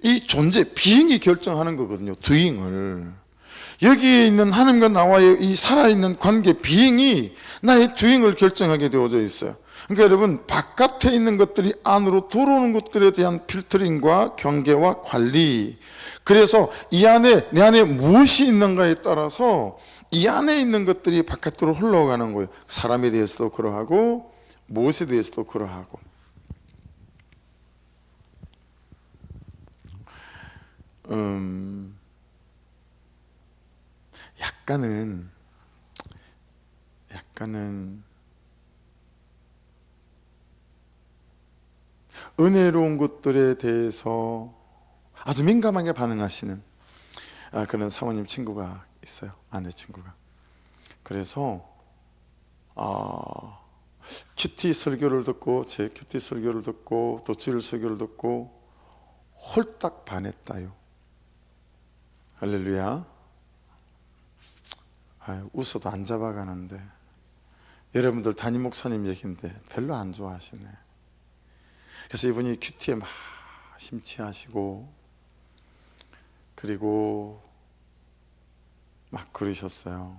이 존재, being이 결정하는 거거든요. doing을. 여기에 있는 하나님과 나와의 이 살아있는 관계, being이 나의 doing을 결정하게 되어져 있어요. 그러니까 여러분 바깥에 있는 것들이 안으로 들어오는 것들에 대한 필터링과 경계와 관리, 그래서 이 안에 내 안에 무엇이 있는가에 따라서 이 안에 있는 것들이 바깥으로 흘러가는 거예요. 사람에 대해서도 그러하고 무엇에 대해서도 그러하고. 약간은 은혜로운 것들에 대해서 아주 민감하게 반응하시는 그런 사모님 친구가 있어요. 아내 친구가. 그래서 큐티 설교를 듣고, 제 큐티 설교를 듣고, 또 주일 설교를 듣고 홀딱 반했다요. 할렐루야. 웃어도 안 잡아가는데, 여러분들 담임 목사님 얘기인데 별로 안 좋아하시네. 그래서 이분이 큐티에 막 심취하시고, 그리고 막 그러셨어요.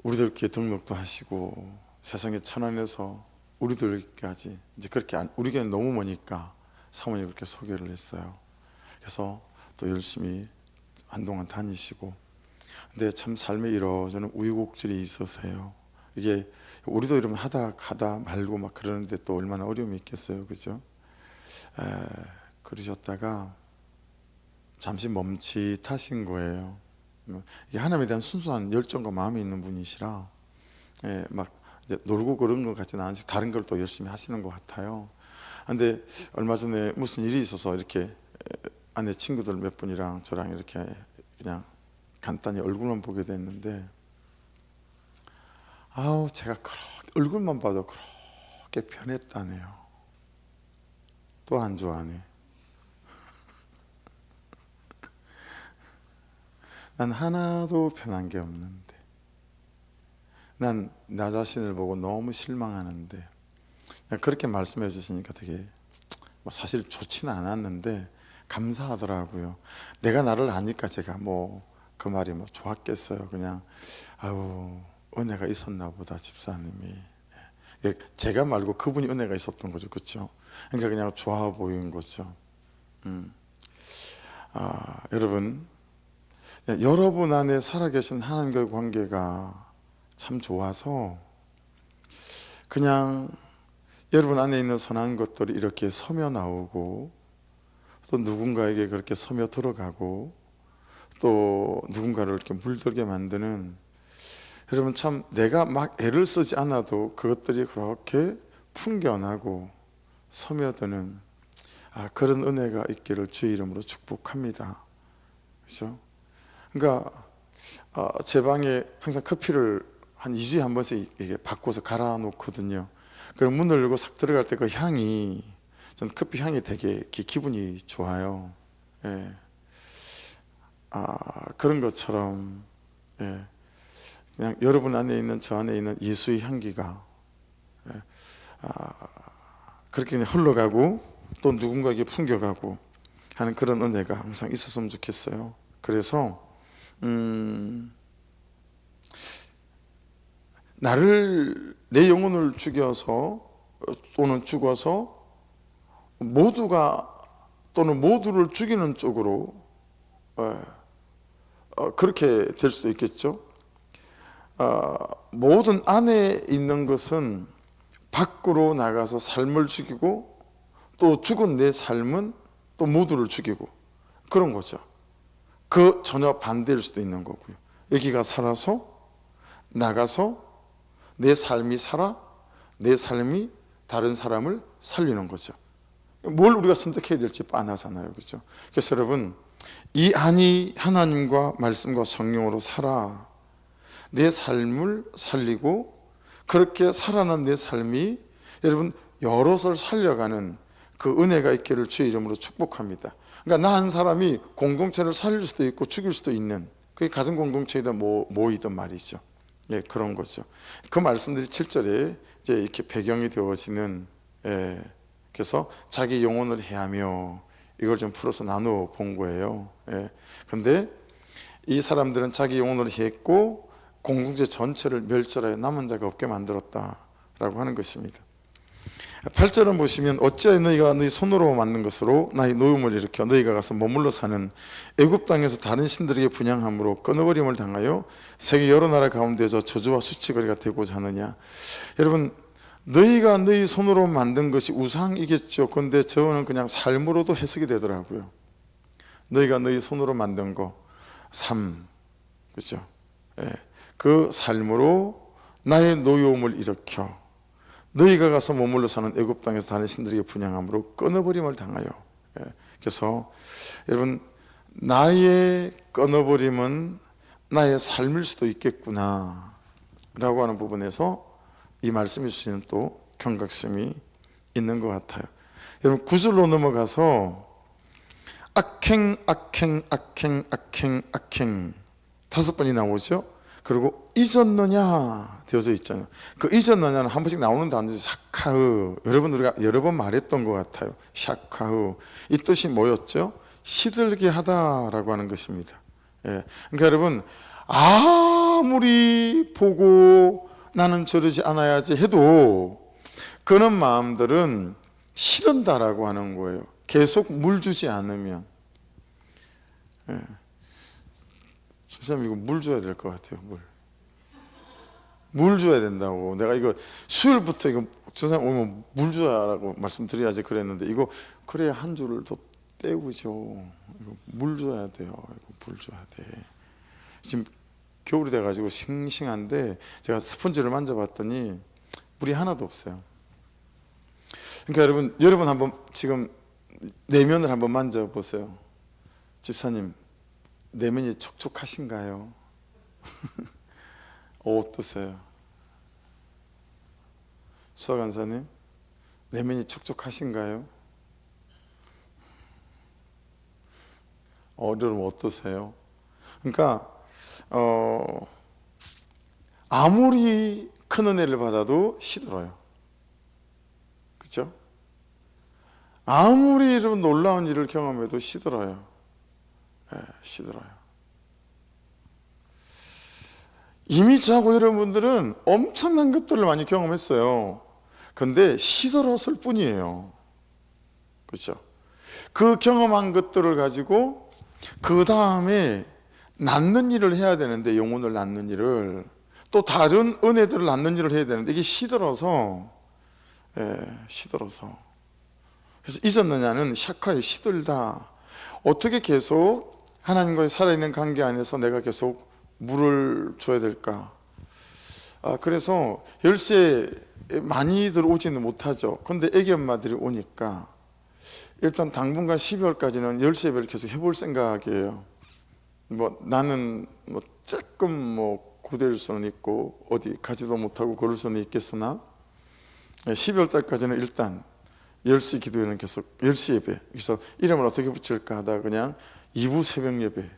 우리들께 등록도 하시고, 세상에 천안에서 우리들까지 이제 그렇게 우리 교회는 너무 머니까 사모님 그렇게 소개를 했어요. 그래서 또 열심히 한동안 다니시고. 근데 참 삶에 이러저는 우유곡절이 있어서요. 이게 우리도 이러면 하다 말고 막 그러는데 또 얼마나 어려움이 있겠어요, 그죠? 그러셨다가 잠시 멈칫하신 거예요. 이게 하나님에 대한 순수한 열정과 마음이 있는 분이시라 막 이제 놀고 그런 것 같지는 않으시고 다른 걸 또 열심히 하시는 것 같아요. 근데 얼마 전에 무슨 일이 있어서 이렇게 아내 친구들 몇 분이랑 저랑 이렇게 그냥 간단히 얼굴만 보게 됐는데, 제가 얼굴만 봐도 그렇게 변했다네요. 또 안 좋아하네. 난 하나도 변한 게 없는데, 난 나 자신을 보고 너무 실망하는데, 그렇게 말씀해 주시니까 되게 사실 좋지는 않았는데 감사하더라고요. 내가 나를 아니까 제가 그 말이 좋았겠어요. 그냥 은혜가 있었나 보다, 집사님이. 제가 말고 그분이 은혜가 있었던 거죠, 그렇죠? 그러니까 그냥 좋아 보이는 거죠. 여러분, 여러분 안에 살아계신 하나님과의 관계가 참 좋아서 그냥 여러분 안에 있는 선한 것들이 이렇게 서며 나오고, 또 누군가에게 그렇게 서며 들어가고, 또 누군가를 이렇게 물들게 만드는, 여러분 참 내가 막 애를 쓰지 않아도 그것들이 그렇게 풍겨나고 스며드는 그런 은혜가 있기를 주의 이름으로 축복합니다. 그렇죠? 그러니까 제 방에 항상 커피를 한 2주에 한 번씩 이게 바꿔서 갈아 놓거든요. 그럼 문을 열고 싹 들어갈 때 그 향이, 전 커피 향이 되게 기분이 좋아요. 예. 그런 것처럼 그냥 여러분 안에 있는, 저 안에 있는 예수의 향기가 그렇게 그냥 흘러가고 또 누군가에게 풍겨가고 하는 그런 은혜가 항상 있었으면 좋겠어요. 그래서 내 영혼을 죽여서 또는 죽어서 모두가 또는 모두를 죽이는 쪽으로 그렇게 될 수도 있겠죠. 모든 안에 있는 것은 밖으로 나가서 삶을 죽이고, 또 죽은 내 삶은 또 모두를 죽이고, 그런 거죠. 그 전혀 반대일 수도 있는 거고요. 여기가 살아서 나가서 내 삶이 살아 내 삶이 다른 사람을 살리는 거죠. 뭘 우리가 선택해야 될지 뻔하잖아요, 그렇죠? 그래서 여러분, 이 안이 하나님과 말씀과 성령으로 살아 내 삶을 살리고, 그렇게 살아난 내 삶이 여러분 여럿을 살려가는 그 은혜가 있기를 주의 이름으로 축복합니다. 그러니까 나 한 사람이 공동체를 살릴 수도 있고 죽일 수도 있는, 그게 가정 공동체이든 뭐이든 말이죠. 그런 거죠. 그 말씀들이 7절에 이제 이렇게 배경이 되어지는, 그래서 자기 영혼을 해하며, 이걸 좀 풀어서 나누어 본 거예요. 근데 이 사람들은 자기 영혼을 해했고 공동체 전체를 멸절하여 남은 자가 없게 만들었다라고 하는 것입니다. 8절은 보시면, 어찌하여 너희가 너희 손으로 만든 것으로 나의 노움을 일으켜 너희가 가서 머물러 사는 애굽 땅에서 다른 신들에게 분향함으로 끊어버림을 당하여 세계 여러 나라 가운데서 저주와 수치거리가 되고자 하느냐. 여러분, 너희가 너희 손으로 만든 것이 우상이겠죠. 그런데 저는 그냥 삶으로도 해석이 되더라고요. 너희가 너희 손으로 만든 거, 삶, 그렇죠? 그 삶으로 나의 노여움을 일으켜 너희가 가서 머물러 사는 애굽 땅에서 다른 신들에게 분향함으로 끊어버림을 당하여. 그래서 여러분, 나의 끊어버림은 나의 삶일 수도 있겠구나 라고 하는 부분에서 이 말씀이 주시는 또 경각심이 있는 것 같아요. 여러분, 9절로 넘어가서 악행, 악행, 악행, 악행, 악행 5번이 나오죠. 그리고 잊었느냐 되어져 있잖아요. 그 잊었느냐는 한 번씩 나오는 단어죠. 샤카흐. 여러분, 우리가 여러 번 말했던 것 같아요. 샤카흐. 이 뜻이 뭐였죠? 시들게 하다라고 하는 것입니다. 예. 그러니까 여러분, 아무리 보고 나는 저러지 않아야지 해도 그런 마음들은 시든다라고 하는 거예요. 계속 물 주지 않으면. 예. 선생님, 이거 물 줘야 될 것 같아요. 물 줘야 된다고. 내가 이거 수요일부터 이거 선생님 오면 물 줘라고 말씀드려야지 그랬는데, 이거 그래야 한 줄을 더 때우죠. 이거 물 줘야 돼요. 이거 물 줘야 돼. 지금 겨울이 돼가지고 싱싱한데 제가 스펀지를 만져봤더니 물이 하나도 없어요. 그러니까 여러분 한번 지금 내면을 한번 만져보세요. 집사님, 내면이 촉촉하신가요? 어떠세요? 수아 간사님, 내면이 촉촉하신가요? 여러분 어떠세요? 그러니까 아무리 큰 은혜를 받아도 시들어요. 그렇죠? 아무리 여러분 놀라운 일을 경험해도 시들어요. 네, 시들어요. 이미 저하고 여러분들은 엄청난 것들을 많이 경험했어요. 근데 시들었을 뿐이에요. 그렇죠? 그 경험한 것들을 가지고 그 다음에 낳는 일을 해야 되는데, 영혼을 낳는 일을, 또 다른 은혜들을 낳는 일을 해야 되는데, 이게 시들어서, 시들어서. 그래서 잊었느냐는 샤카에 시들다. 어떻게 계속 하나님과의 살아있는 관계 안에서 내가 계속 물을 줘야 될까? 그래서 10시에 많이들 오지는 못하죠. 근데 애기 엄마들이 오니까 일단 당분간 12월까지는 10시 예배를 계속 해볼 생각이에요. 나는 조금 고될 수는 있고 어디 가지도 못하고 그럴 수는 있겠으나 12월 달까지는 일단 10시 기도회는 계속 10시 예배. 그래서 이름을 어떻게 붙일까 하다가 그냥 2부 새벽 예배,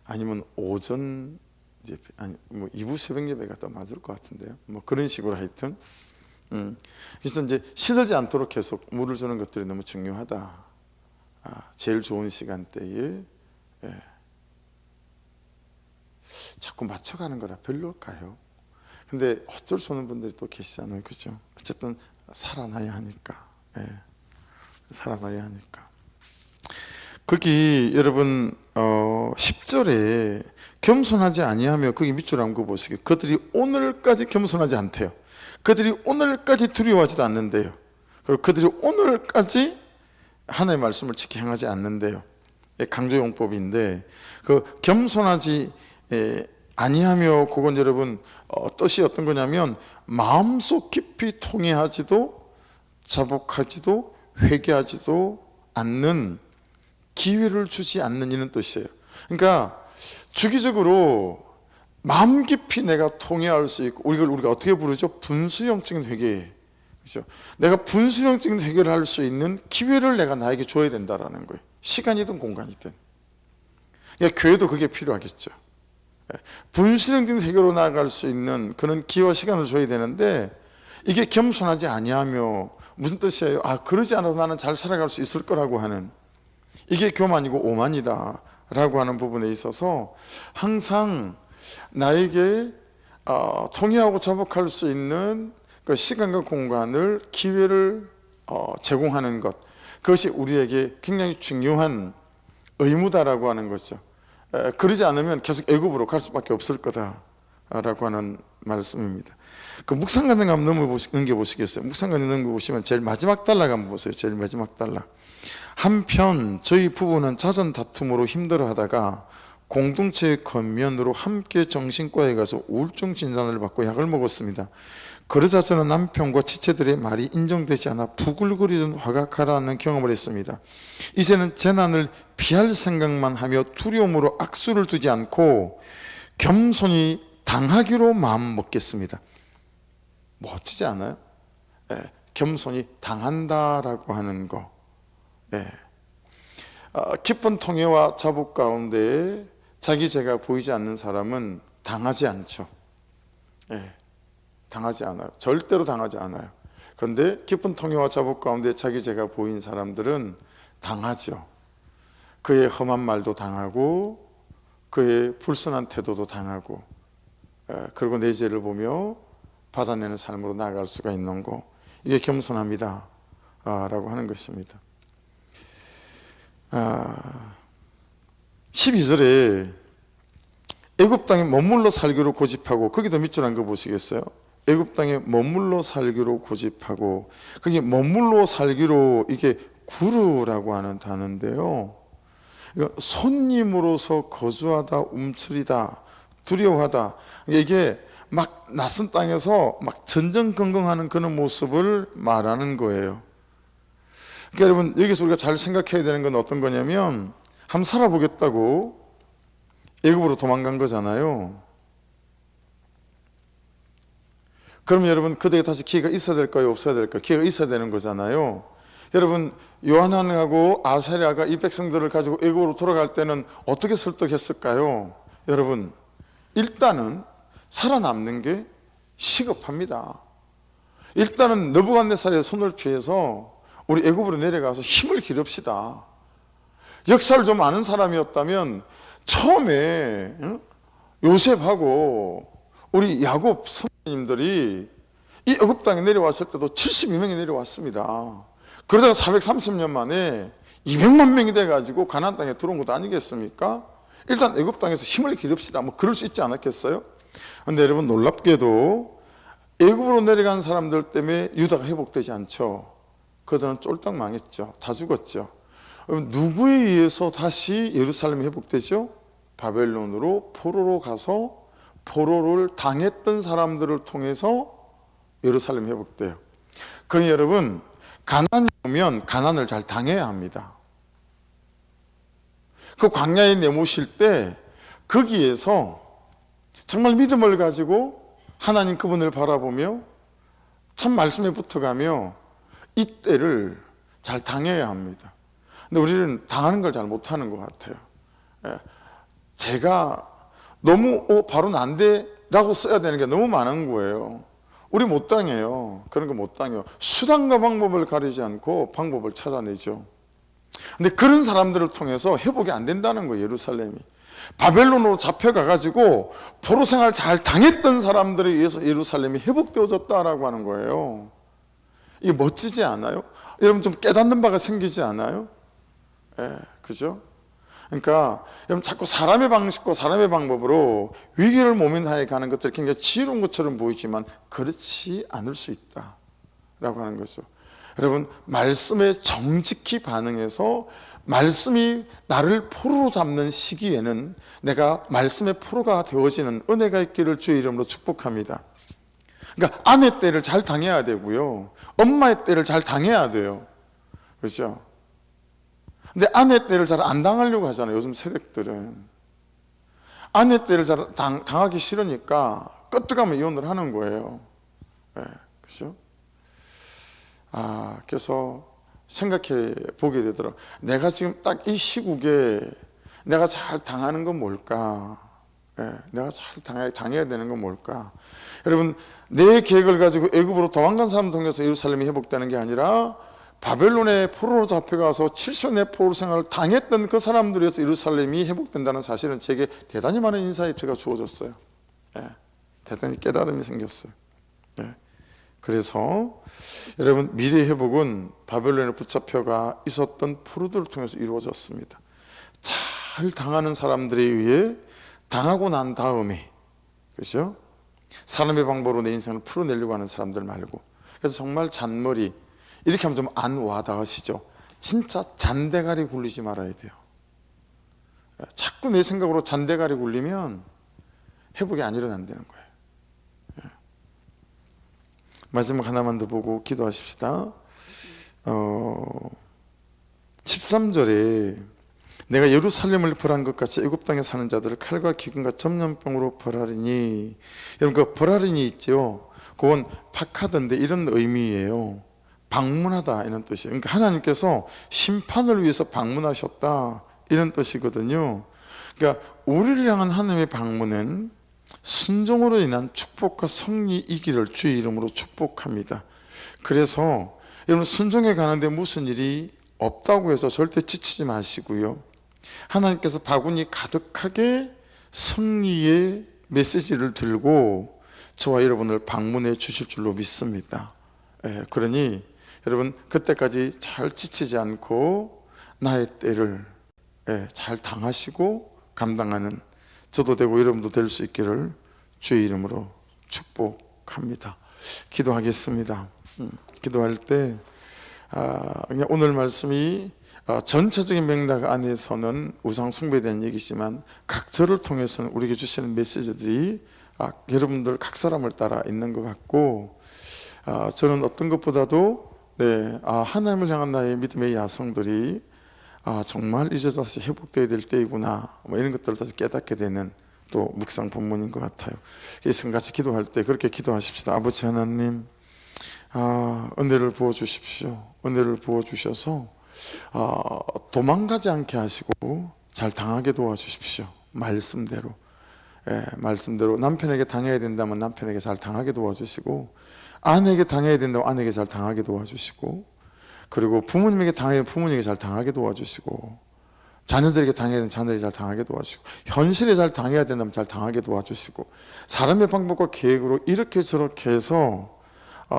아니면 오전 예배, 2부 새벽 예배가 더 맞을 것 같은데요. 그런 식으로 하여튼. 그래서 이제 시들지 않도록 계속 물을 주는 것들이 너무 중요하다. 제일 좋은 시간대에 자꾸 맞춰가는 거라 별로일까요? 근데 어쩔 수 없는 분들이 또 계시잖아요. 그죠? 어쨌든 살아나야 하니까. 살아나야 하니까. 거기 여러분 10절에 겸손하지 아니하며, 거기 밑줄 한번 보시게. 그들이 오늘까지 겸손하지 않대요. 그들이 오늘까지 두려워하지도 않는데요. 그리고 그들이 오늘까지 하나님의 말씀을 지켜 행하지 않는데요. 강조용법인데, 그 겸손하지 아니하며, 그건 여러분 뜻이 어떤 거냐면 마음속 깊이 통회하지도 자복하지도 회개하지도 않는 기회를 주지 않는 이런 뜻이에요. 그러니까 주기적으로 마음 깊이 내가 통회할 수 있고, 이걸 우리가 어떻게 부르죠? 분수령적인 회개. 그렇죠? 내가 분수령적인 회개를 할 수 있는 기회를 내가 나에게 줘야 된다라는 거예요. 시간이든 공간이든. 그러니까 교회도 그게 필요하겠죠. 분수령적인 회개로 나아갈 수 있는 그런 기회와 시간을 줘야 되는데, 이게 겸손하지 아니하며 무슨 뜻이에요? 그러지 않아도 나는 잘 살아갈 수 있을 거라고 하는, 이게 교만이고 오만이다 라고 하는 부분에 있어서 항상 나에게 통회하고 자복할 수 있는 그 시간과 공간을, 기회를 제공하는 것, 그것이 우리에게 굉장히 중요한 의무다라고 하는 거죠. 그러지 않으면 계속 애굽으로 갈 수밖에 없을 거다라고 하는 말씀입니다. 그 묵상가능 한번 넘겨보시겠어요? 묵상가능 넘겨보시면 제일 마지막 단락 한번 보세요. 제일 마지막 단락. 한편 저희 부부는 잦은 다툼으로 힘들어하다가 공동체의 권면으로 함께 정신과에 가서 우울증 진단을 받고 약을 먹었습니다. 그러자 저는 남편과 지체들의 말이 인정되지 않아 부글거리던 화가 가라앉는 경험을 했습니다. 이제는 재난을 피할 생각만 하며 두려움으로 악수를 두지 않고 겸손히 당하기로 마음 먹겠습니다. 멋지지 않아요? 예, 겸손히 당한다라고 하는 거. 예. 깊은 통해와 자복 가운데 자기 죄가 보이지 않는 사람은 당하지 않죠. 예. 당하지 않아요. 절대로 당하지 않아요. 그런데 깊은 통해와 자복 가운데 자기 죄가 보인 사람들은 당하죠. 그의 험한 말도 당하고 그의 불순한 태도도 당하고, 그리고 내 죄를 보며 받아내는 삶으로 나아갈 수가 있는 거, 이게 겸손합니다 라고 하는 것입니다. 12절에 애굽 땅에 머물러 살기로 고집하고, 거기도 밑줄 한 거 보시겠어요? 애굽 땅에 머물러 살기로 고집하고, 그게 머물러 살기로, 이게 구르라고 하는 단어인데요, 이거 손님으로서 거주하다, 움츠리다, 두려워하다, 이게 막 낯선 땅에서 막 전전긍긍하는 그런 모습을 말하는 거예요. 그러니까 여러분, 여기서 우리가 잘 생각해야 되는 건 어떤 거냐면, 한번 살아보겠다고 애굽으로 도망간 거잖아요. 그러면 여러분, 그대에 다시 기회가 있어야 될까요, 없어야 될까요? 기회가 있어야 되는 거잖아요. 여러분, 요한하고 아사랴가 이 백성들을 가지고 애굽으로 돌아갈 때는 어떻게 설득했을까요? 여러분, 일단은 살아남는 게 시급합니다. 일단은 느부갓네살의 손을 피해서 우리 애굽으로 내려가서 힘을 기릅시다. 역사를 좀 아는 사람이었다면 처음에 요셉하고 우리 야곱 선생님들이 이 애굽 땅에 내려왔을 때도 72명이 내려왔습니다. 그러다가 430년 만에 200만 명이 돼가지고 가나안 땅에 들어온 것도 아니겠습니까? 일단 애굽 땅에서 힘을 기릅시다, 뭐 그럴 수 있지 않았겠어요? 근데 여러분, 놀랍게도 애굽으로 내려간 사람들 때문에 유다가 회복되지 않죠. 그들은 쫄딱 망했죠. 다 죽었죠. 그럼 누구에 의해서 다시 예루살렘이 회복되죠? 바벨론으로 포로로 가서 포로를 당했던 사람들을 통해서 예루살렘이 회복돼요. 그러니 여러분, 가난이 오면 가난을 잘 당해야 합니다. 그 광야에 내모실 때 거기에서 정말 믿음을 가지고 하나님 그분을 바라보며 참 말씀에 붙어가며 이 때를 잘 당해야 합니다. 근데 우리는 당하는 걸 잘 못하는 것 같아요. 제가 너무 바로 난데 라고 써야 되는 게 너무 많은 거예요. 우리 못 당해요. 그런 거 못 당해요. 수단과 방법을 가리지 않고 방법을 찾아내죠. 근데 그런 사람들을 통해서 회복이 안 된다는 거예요. 예루살렘이 바벨론으로 잡혀가가지고 포로 생활 잘 당했던 사람들에 의해서 예루살렘이 회복되어졌다라고 하는 거예요. 이게 멋지지 않아요? 여러분, 좀 깨닫는 바가 생기지 않아요? 예, 그죠? 그러니까 여러분, 자꾸 사람의 방식과 사람의 방법으로 위기를 모면하여 가는 것들이 굉장히 지혜로운 것처럼 보이지만 그렇지 않을 수 있다라고 하는 거죠. 여러분, 말씀에 정직히 반응해서 말씀이 나를 포로로 잡는 시기에는 내가 말씀의 포로가 되어지는 은혜가 있기를 주의 이름으로 축복합니다. 그러니까 아내 때를 잘 당해야 되고요, 엄마의 때를 잘 당해야 돼요. 그렇죠? 근데 아내 때를 잘 안 당하려고 하잖아요. 요즘 세대들은 아내 때를 잘 당하기 싫으니까 끄떡하면 이혼을 하는 거예요. 네, 그렇죠? 그래서 생각해 보게 되더라고요. 내가 지금 딱 이 시국에 내가 잘 당하는 건 뭘까? 내가 잘 당해야 되는 건 뭘까? 여러분, 내 계획을 가지고 애굽으로 도망간 사람 통해서 예루살렘이 회복되는 게 아니라 바벨론의 포로로 잡혀가서 7년의 포로 생활을 당했던 그 사람들에 의해서 예루살렘이 회복된다는 사실은 제게 대단히 많은 인사이트가 주어졌어요. 대단히 깨달음이 생겼어요. 그래서 여러분, 미래 회복은 바벨론에 붙잡혀가 있었던 포로들을 통해서 이루어졌습니다. 잘 당하는 사람들에 의해 당하고 난 다음에, 그렇죠? 사람의 방법으로 내 인생을 풀어내려고 하는 사람들 말고, 그래서 정말 잔머리, 이렇게 하면 좀 안 와닿으시죠? 진짜 잔대가리 굴리지 말아야 돼요. 자꾸 내 생각으로 잔대가리 굴리면 회복이 안 일어난다는 거예요. 마지막 하나만 더 보고 기도하십시다. 13절에 내가 예루살렘을 벌한 것 같이 애굽 땅에 사는 자들을 칼과 기근과 전염병으로 벌하리니. 여러분 그 벌하리니 있죠. 그건 박하던데 이런 의미예요. 방문하다 이런 뜻이에요. 그러니까 하나님께서 심판을 위해서 방문하셨다 이런 뜻이거든요. 그러니까 우리를 향한 하나님의 방문은 순종으로 인한 축복과 승리이기를 주의 이름으로 축복합니다. 그래서 여러분 순종에 가는데 무슨 일이 없다고 해서 절대 지치지 마시고요. 하나님께서 바구니 가득하게 승리의 메시지를 들고 저와 여러분을 방문해 주실 줄로 믿습니다. 그러니 여러분 그때까지 잘 지치지 않고 나의 때를 잘 당하시고 감당하는 저도 되고 여러분도 될 수 있기를 주의 이름으로 축복합니다. 기도하겠습니다. 기도할 때 그냥 오늘 말씀이 전체적인 맥락 안에서는 우상 숭배에 대한 얘기지만 각 절을 통해서는 우리에게 주시는 메시지들이 여러분들 각 사람을 따라 있는 것 같고, 저는 어떤 것보다도 하나님을 향한 나의 믿음의 야성들이 정말 이제 다시 회복되어야 될 때이구나 이런 것들을 다시 깨닫게 되는 또 묵상 본문인 것 같아요. 그래서 같이 기도할 때 그렇게 기도하십시다. 아버지 하나님, 은혜를 부어주십시오. 은혜를 부어주셔서 도망가지 않게 하시고 잘 당하게 도와주십시오. 말씀대로 말씀대로 남편에게 당해야 된다면 남편에게 잘 당하게 도와주시고, 아내에게 당해야 된다면 아내에게 잘 당하게 도와주시고, 그리고 부모님에게 당해야 되면 부모님에게 잘 당하게 도와주시고, 자녀들에게 당해야 되면 자녀들에게 잘 당하게 도와주시고, 현실에 잘 당해야 된다면 잘 당하게 도와주시고, 사람의 방법과 계획으로 이렇게 저렇게 해서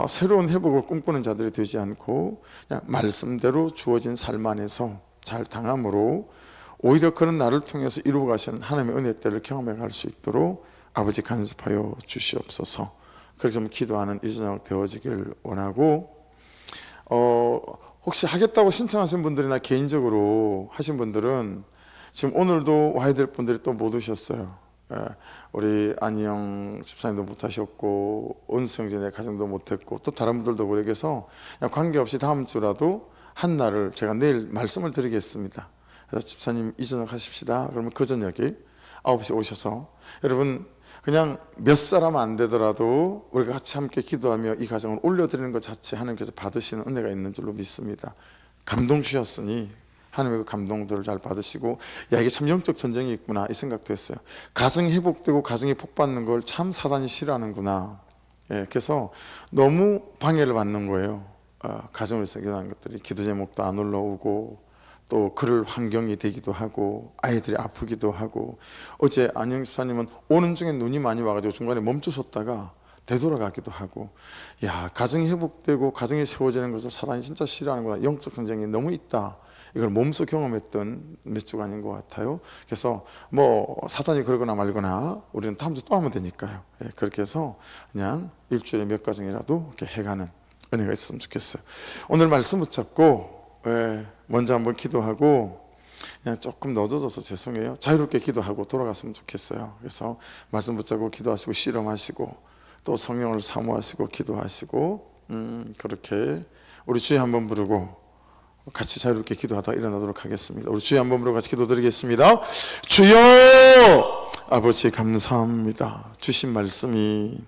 새로운 회복을 꿈꾸는 자들이 되지 않고 그냥 말씀대로 주어진 삶 안에서 잘 당함으로 오히려 그런 나를 통해서 이루어 가시는 하나님의 은혜 때를 경험해 갈 수 있도록 아버지 간섭하여 주시옵소서. 그렇게 좀 기도하는 이 저녁 되어지길 원하고, 혹시 하겠다고 신청하신 분들이나 개인적으로 하신 분들은 지금 오늘도 와야 될 분들이 또 못 오셨어요. 우리 안희영 집사님도 못 하셨고, 은수형제네 가정도 못 했고, 또 다른 분들도 그래서 그냥 관계없이 다음 주라도 한 날을 제가 내일 말씀을 드리겠습니다. 그래서 집사님 이 저녁 하십시다. 그러면 그 저녁에 9시 오셔서 여러분 그냥 몇 사람 안 되더라도 우리가 같이 함께 기도하며 이 가정을 올려드리는 것 자체 하나님께서 받으시는 은혜가 있는 줄로 믿습니다. 감동 주셨으니 하나님의 그 감동들을 잘 받으시고, 이게 참 영적 전쟁이 있구나 이 생각도 했어요. 가정이 회복되고 가정이 복받는 걸 참 사단이 싫어하는구나. 그래서 너무 방해를 받는 거예요. 가정에서 일어나는 것들이 기도 제목도 안 올라오고, 또 그럴 환경이 되기도 하고, 아이들이 아프기도 하고. 어제 안영 집사님은 오는 중에 눈이 많이 와가지고 중간에 멈추셨다가 되돌아가기도 하고, 가정이 회복되고 가정이 세워지는 것을 사단이 진짜 싫어하는구나. 영적 전쟁이 너무 있다. 이걸 몸소 경험했던 몇 주가 아닌 것 같아요. 그래서 뭐 사단이 그러거나 말거나 우리는 다음 주 또 하면 되니까요. 그렇게 해서 그냥 일주일에 몇 가정이라도 이렇게 해가는 은혜가 있었으면 좋겠어요. 오늘 말씀 붙잡고 먼저 한번 기도하고, 그냥 조금 늦어져서 죄송해요. 자유롭게 기도하고 돌아갔으면 좋겠어요. 그래서 말씀 붙잡고 기도하시고 실험하시고 또 성령을 사모하시고 기도하시고, 그렇게 우리 주여 한번 부르고 같이 자유롭게 기도하다 일어나도록 하겠습니다. 우리 주여 한번 부르고 같이 기도드리겠습니다. 주여, 아버지 감사합니다. 주신 말씀이